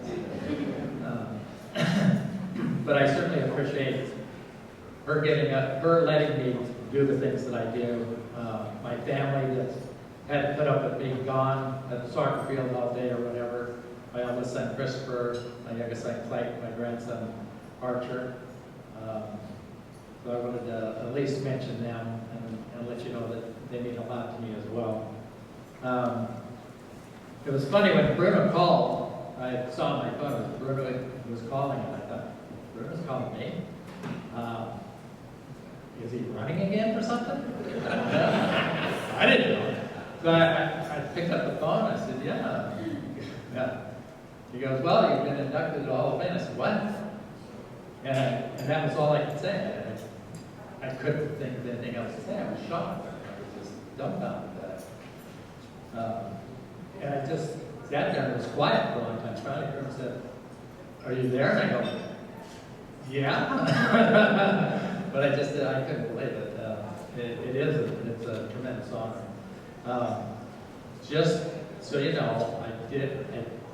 Speaker 12: But I certainly appreciate her getting up, her letting me do the things that I do. My family that's had to put up with being gone at the soccer field all day or whatever. My oldest son, Christopher, my youngest son, Clayton, my grandson, Archer. So I wanted to at least mention them and let you know that they mean a lot to me as well. It was funny when Bruno called, I saw on my phone that Bruno was calling, and I thought, Bruno's calling me? Is he running again for something? I didn't know. So I picked up the phone, I said, yeah. He goes, well, you've been inducted to the Hall of Fame. I said, what? And that was all I could say. I couldn't think of anything else to say. I was shocked. I was just dumbfounded by that. And I just sat there and was quiet for a long time. Finally, Bruno said, are you there? And I go, yeah. But I couldn't believe it. It's a tremendous honor. Just so you know,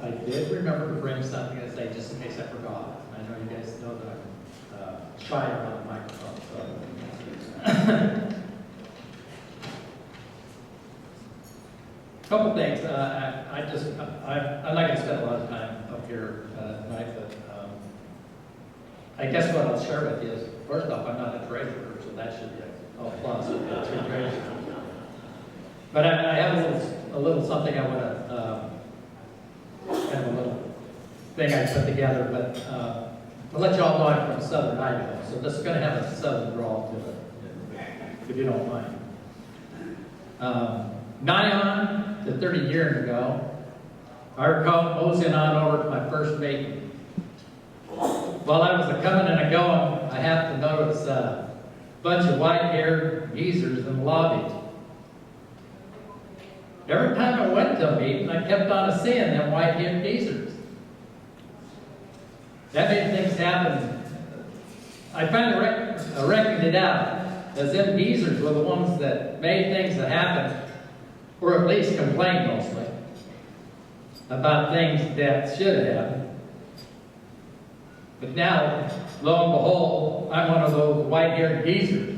Speaker 12: I did remember to bring something to say just in case I forgot. I know you guys know that I'm shy around the microphone. So. Couple things. I'm not going to spend a lot of time up here tonight, but I guess what I'll share with you is, first off, I'm not a treasurer, so that should be a plus with the two treasurers. But I have a little something I want to, kind of a little thing I put together, but I'll let you all know I'm from Southern Idaho, so this is going to have a Southern drawl to it, if you don't mind. Nigh on to 30 years ago, I recall moseying on over to my first meeting. While I was a-coming and a-going, I happened to notice a bunch of white-haired geezers in the lobby. Every time I went to a meeting, I kept on seeing them white-haired geezers. That made things happen. I finally reckoned it out, as them geezers were the ones that made things that happened, or at least complained mostly, about things that should have happened. But now, lo and behold, I'm one of those white-haired geezers.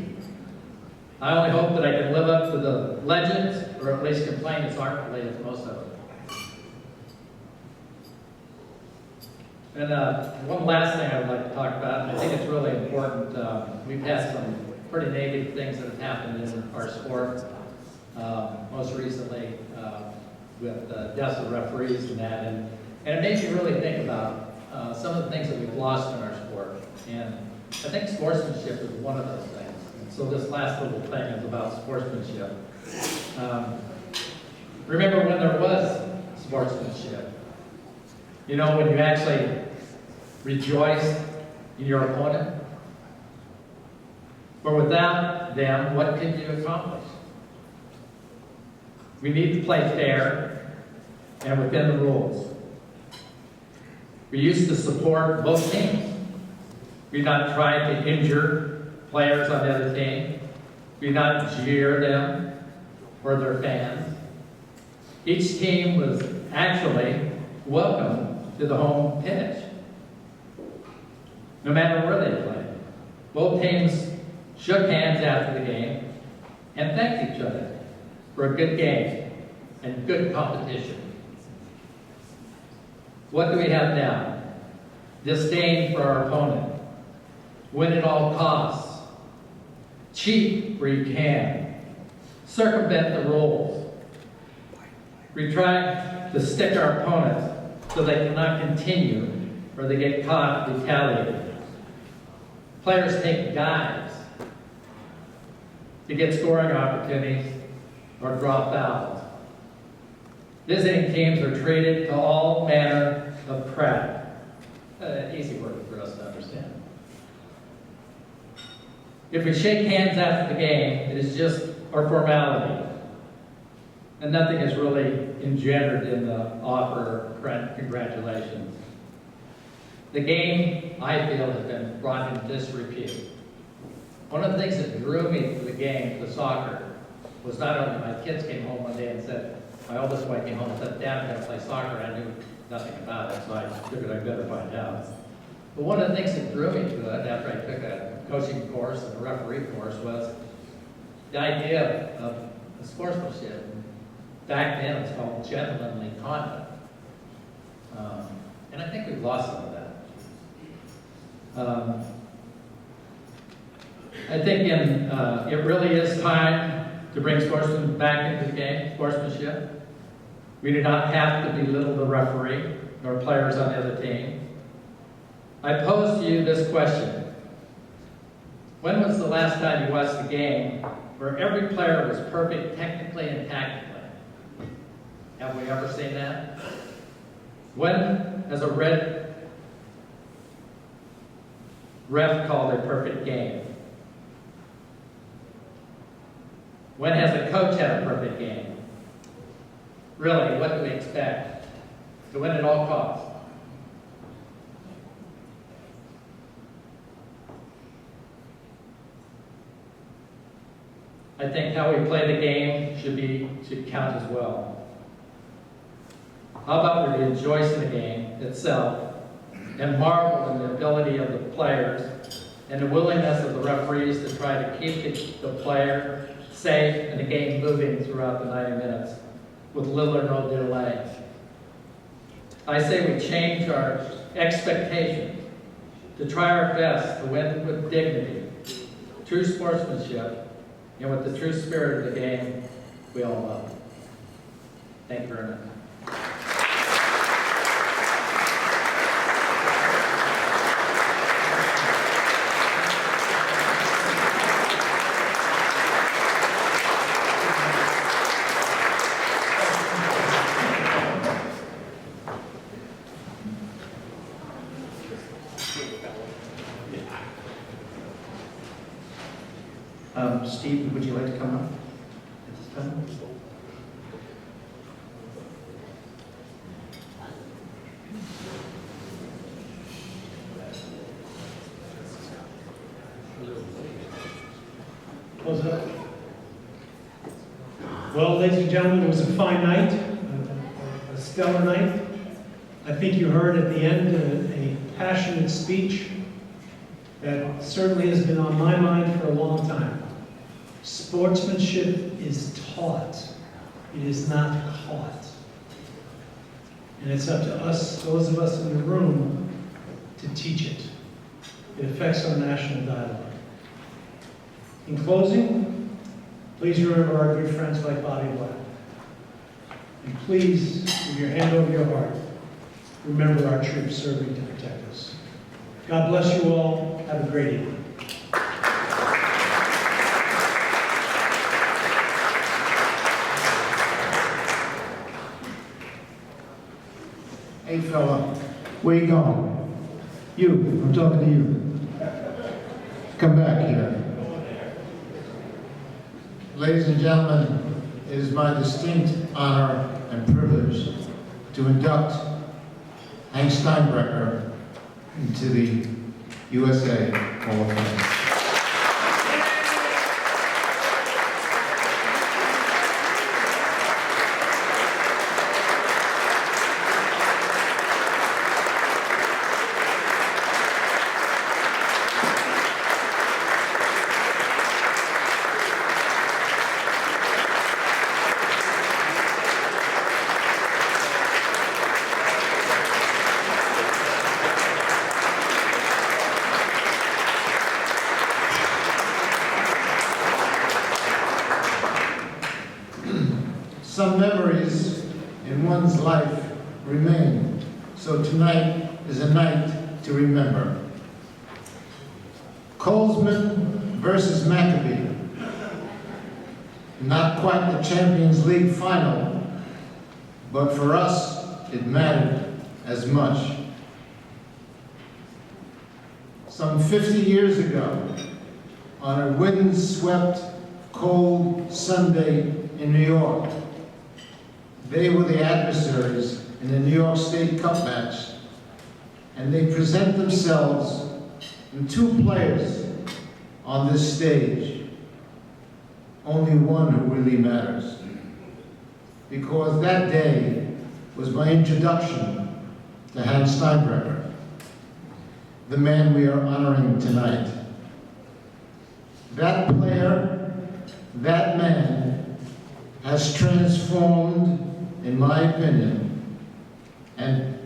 Speaker 12: I only hope that I can live up to the legends, or at least complain as artfully as most of them. And one last thing I would like to talk about, and I think it's really important. We've had some pretty negative things that have happened in our sport. Most recently, with deaths of referees and that, and it makes you really think about some of the things that we've lost in our sport. And I think sportsmanship is one of those things. And so this last little thing is about sportsmanship. Remember when there was sportsmanship? You know, when you actually rejoiced in your opponent? For without them, what could you accomplish? We need to play fair and within the rules. We used to support both teams. We not try to injure players on the other team. We not jeer them or their fans. Each team was actually welcome to the home pitch, no matter where they played. Both teams shook hands after the game and thanked each other for a good game and good competition. What do we have now? Disdain for our opponent. Win at all costs. Cheat where you can. Circumvent the rules. We try to stick our opponents so they cannot continue or they get caught retaliating. Players take dives to get scoring opportunities or draw fouls. Visiting teams are treated to all manner of crap. Easy word for us to understand. If we shake hands after the game, it is just our formality. And nothing is really engendered in the offer or congratulations. The game, I feel, has been brought into disrepute. One of the things that drew me to the game, to soccer, was not only my kids came home one day and said, my oldest boy came home and said, Dad, I'm going to play soccer. I knew nothing about it, so I figured I'd better find out. But one of the things that drew me to it after I took a coaching course and a referee course was the idea of sportsmanship. Back then, it was called gentlemanly conduct. And I think we've lost some of that. I think it really is time to bring sportsmen back into the game, sportsmanship. We do not have to belittle the referee nor players on the other team. I pose to you this question. When was the last time you watched a game where every player was perfect technically and tactically? Have we ever seen that? When has a red ref called a perfect game? When has a coach had a perfect game? Really, what do we expect? To win at all costs. I think how we play the game should count as well. How about we rejoice in the game itself and marvel in the ability of the players and the willingness of the referees to try to keep the player safe and the game moving throughout the 90 minutes with little or no delay. I say we change our expectations to try our best to win with dignity, true sportsmanship, and with the true spirit of the game we all love. Thank you very much.
Speaker 2: Steve, would you like to come up at this time?
Speaker 5: Close it up. Well, ladies and gentlemen, it was a fine night, a stellar night. I think you heard at the end a passionate speech that certainly has been on my mind for a long time. Sportsmanship is taught. It is not caught. And it's up to us, those of us in the room, to teach it. It affects our national dialogue. In closing, please remember our good friends like Bobby Black. And please, with your hand over your heart, remember our troops serving to protect us. God bless you all. Have a great evening.
Speaker 3: Hey fella, where you going? You, I'm talking to you. Come back here. Ladies and gentlemen, it is my distinct honor and privilege to induct Hank Steinbrecher into the USA Hall of Fame. Some memories in one's life remain, so tonight is a night to remember. Colesman versus Maccabee. Not quite the Champions League final, but for us, it mattered as much. Some 50 years ago, on a wind-swept, cold Sunday in New York, they were the adversaries in the New York State Cup match, and they present themselves in two players on this stage. Only one who really matters. Because that day was my introduction to Hank Steinbrecher, the man we are honoring tonight. That player, that man, has transformed, in my opinion, and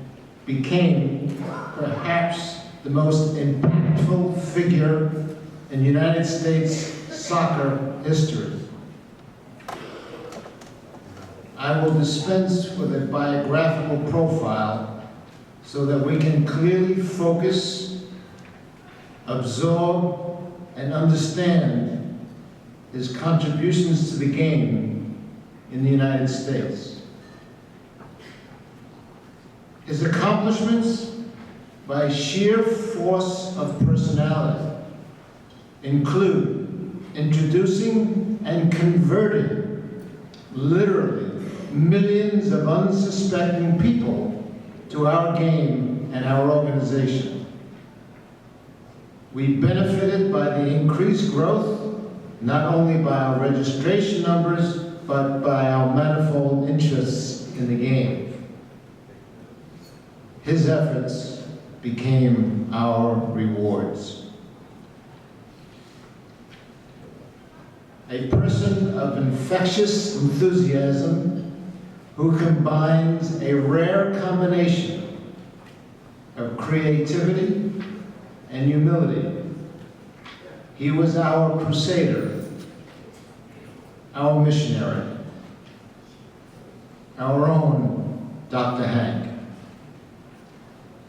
Speaker 3: became perhaps the most impactful figure in United States soccer history. I will dispense with a biographical profile so that we can clearly focus, absorb, and understand his contributions to the game in the United States. His accomplishments, by sheer force of personality, include introducing and converting literally millions of unsuspecting people to our game and our organization. We benefited by the increased growth, not only by our registration numbers, but by our manifold interests in the game. His efforts became our rewards. A person of infectious enthusiasm who combines a rare combination of creativity and humility. He was our crusader, our missionary, our own Dr. Hank.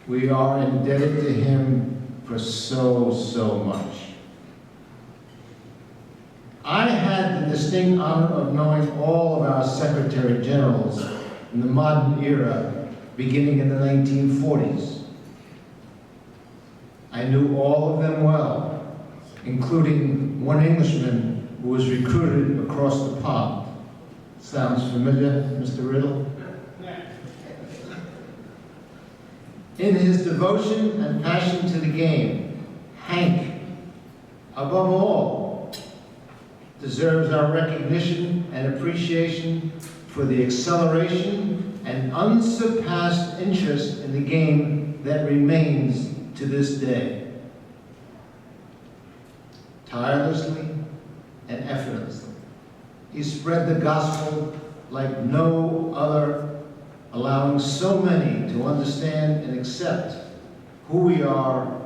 Speaker 3: We are indebted to him for so much. I had the distinct honor of knowing all of our Secretary Generals in the modern era, beginning in the 1940s. I knew all of them well, including one Englishman who was recruited across the pond. Sounds familiar, Mr. Riddle? In his devotion and passion to the game, Hank, above all, deserves our recognition and appreciation for the acceleration and unsurpassed interest in the game that remains to this day. Tirelessly and effortlessly, he spread the gospel like no other, allowing so many to understand and accept who we are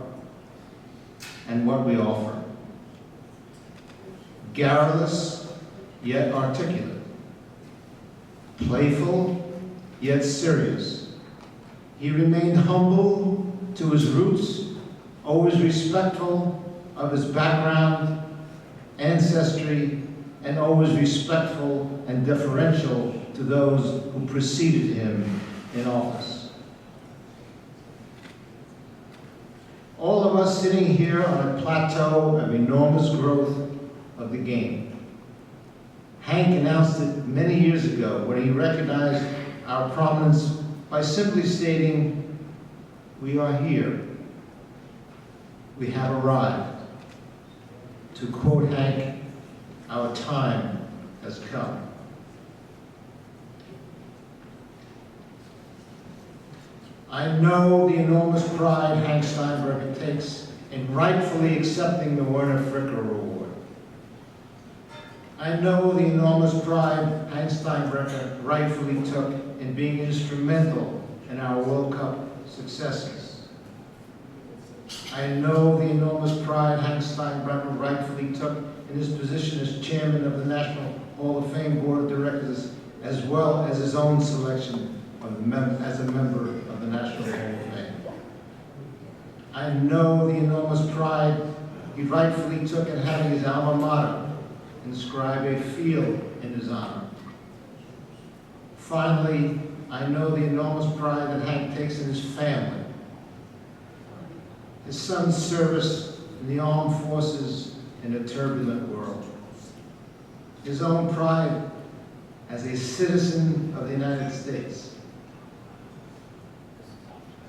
Speaker 3: and what we offer. Garrulous, yet articulate. Playful, yet serious. He remained humble to his roots, always respectful of his background, ancestry, and always respectful and deferential to those who preceded him in office. All of us sitting here on a plateau of enormous growth of the game. Hank announced it many years ago when he recognized our prominence by simply stating, "We are here. We have arrived." To quote Hank, "Our time has come." I know the enormous pride Hank Steinberger takes in rightfully accepting the Werner Fricker Award. I know the enormous pride Hank Steinberger rightfully took in being instrumental in our World Cup successes. I know the enormous pride Hank Steinberger rightfully took in his position as chairman of the National Hall of Fame Board of Directors, as well as his own selection as a member of the National Hall of Fame. I know the enormous pride he rightfully took in having his alma mater inscribe a field in his honor. Finally, I know the enormous pride that Hank takes in his family. His son's service in the armed forces in a turbulent world. His own pride as a citizen of the United States.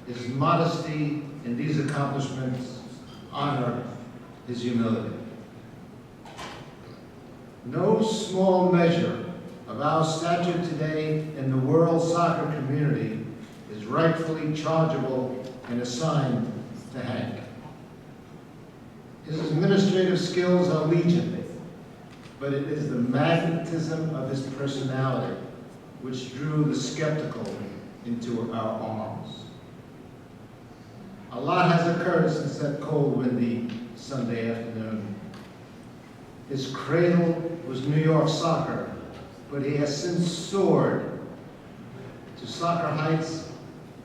Speaker 3: His modesty in these accomplishments honor his humility. No small measure of our stature today in the world soccer community is rightfully chargeable and assigned to Hank. His administrative skills are legion, but it is the magnetism of his personality which drew the skeptical into our arms. A lot has occurred since that cold, windy Sunday afternoon His cradle was New York soccer, but he has since soared to soccer heights,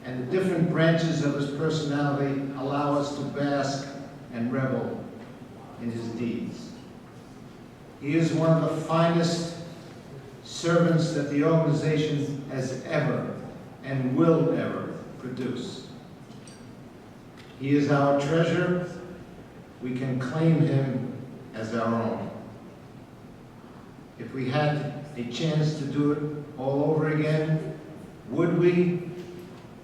Speaker 3: and the different branches of his personality allow us to bask and revel in his deeds. He is one of the finest servants that the organization has ever and will ever produce. He is our treasure. We can claim him as our own. If we had a chance to do it all over again, would we?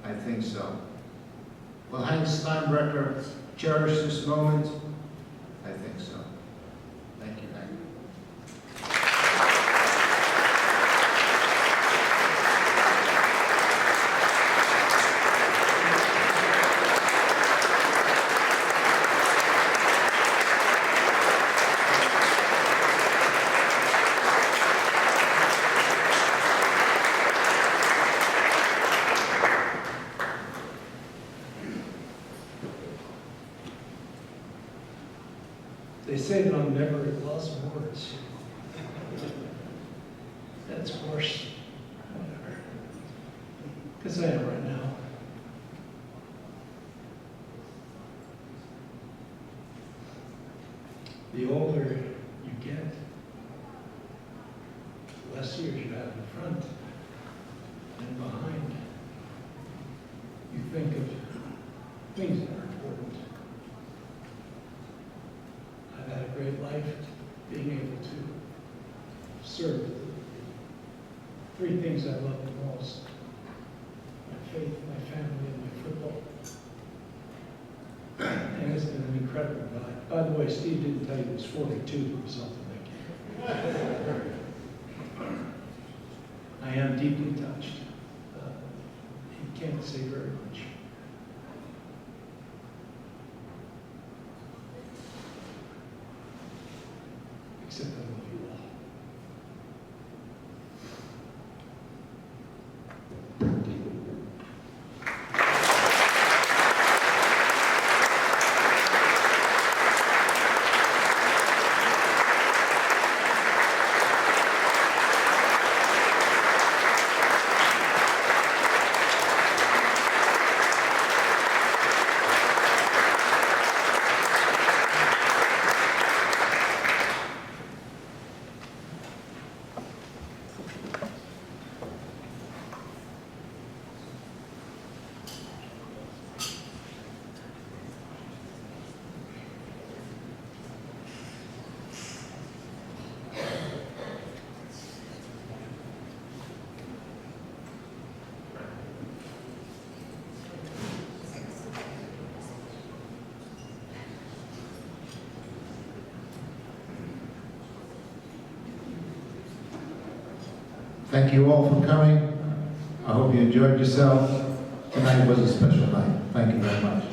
Speaker 3: I think so. Will Hank Steinbrecher cherish this moment? I think so. Thank you, Hank.
Speaker 5: They say that I'm never at loss of words. That's worse. Whatever. Because I am right now. The older you get, the less years you have in front and behind. You think of things that are important. I've had a great life, being able to serve the three things I love the most: my faith, my family, and my football. And it's been an incredible ride. By the way, Steve didn't tell you he was 42 or something like that. I am deeply touched. He can't say very much. Except I love you all.
Speaker 3: Thank you all for coming. I hope you enjoyed yourself. Tonight was a special night. Thank you very much.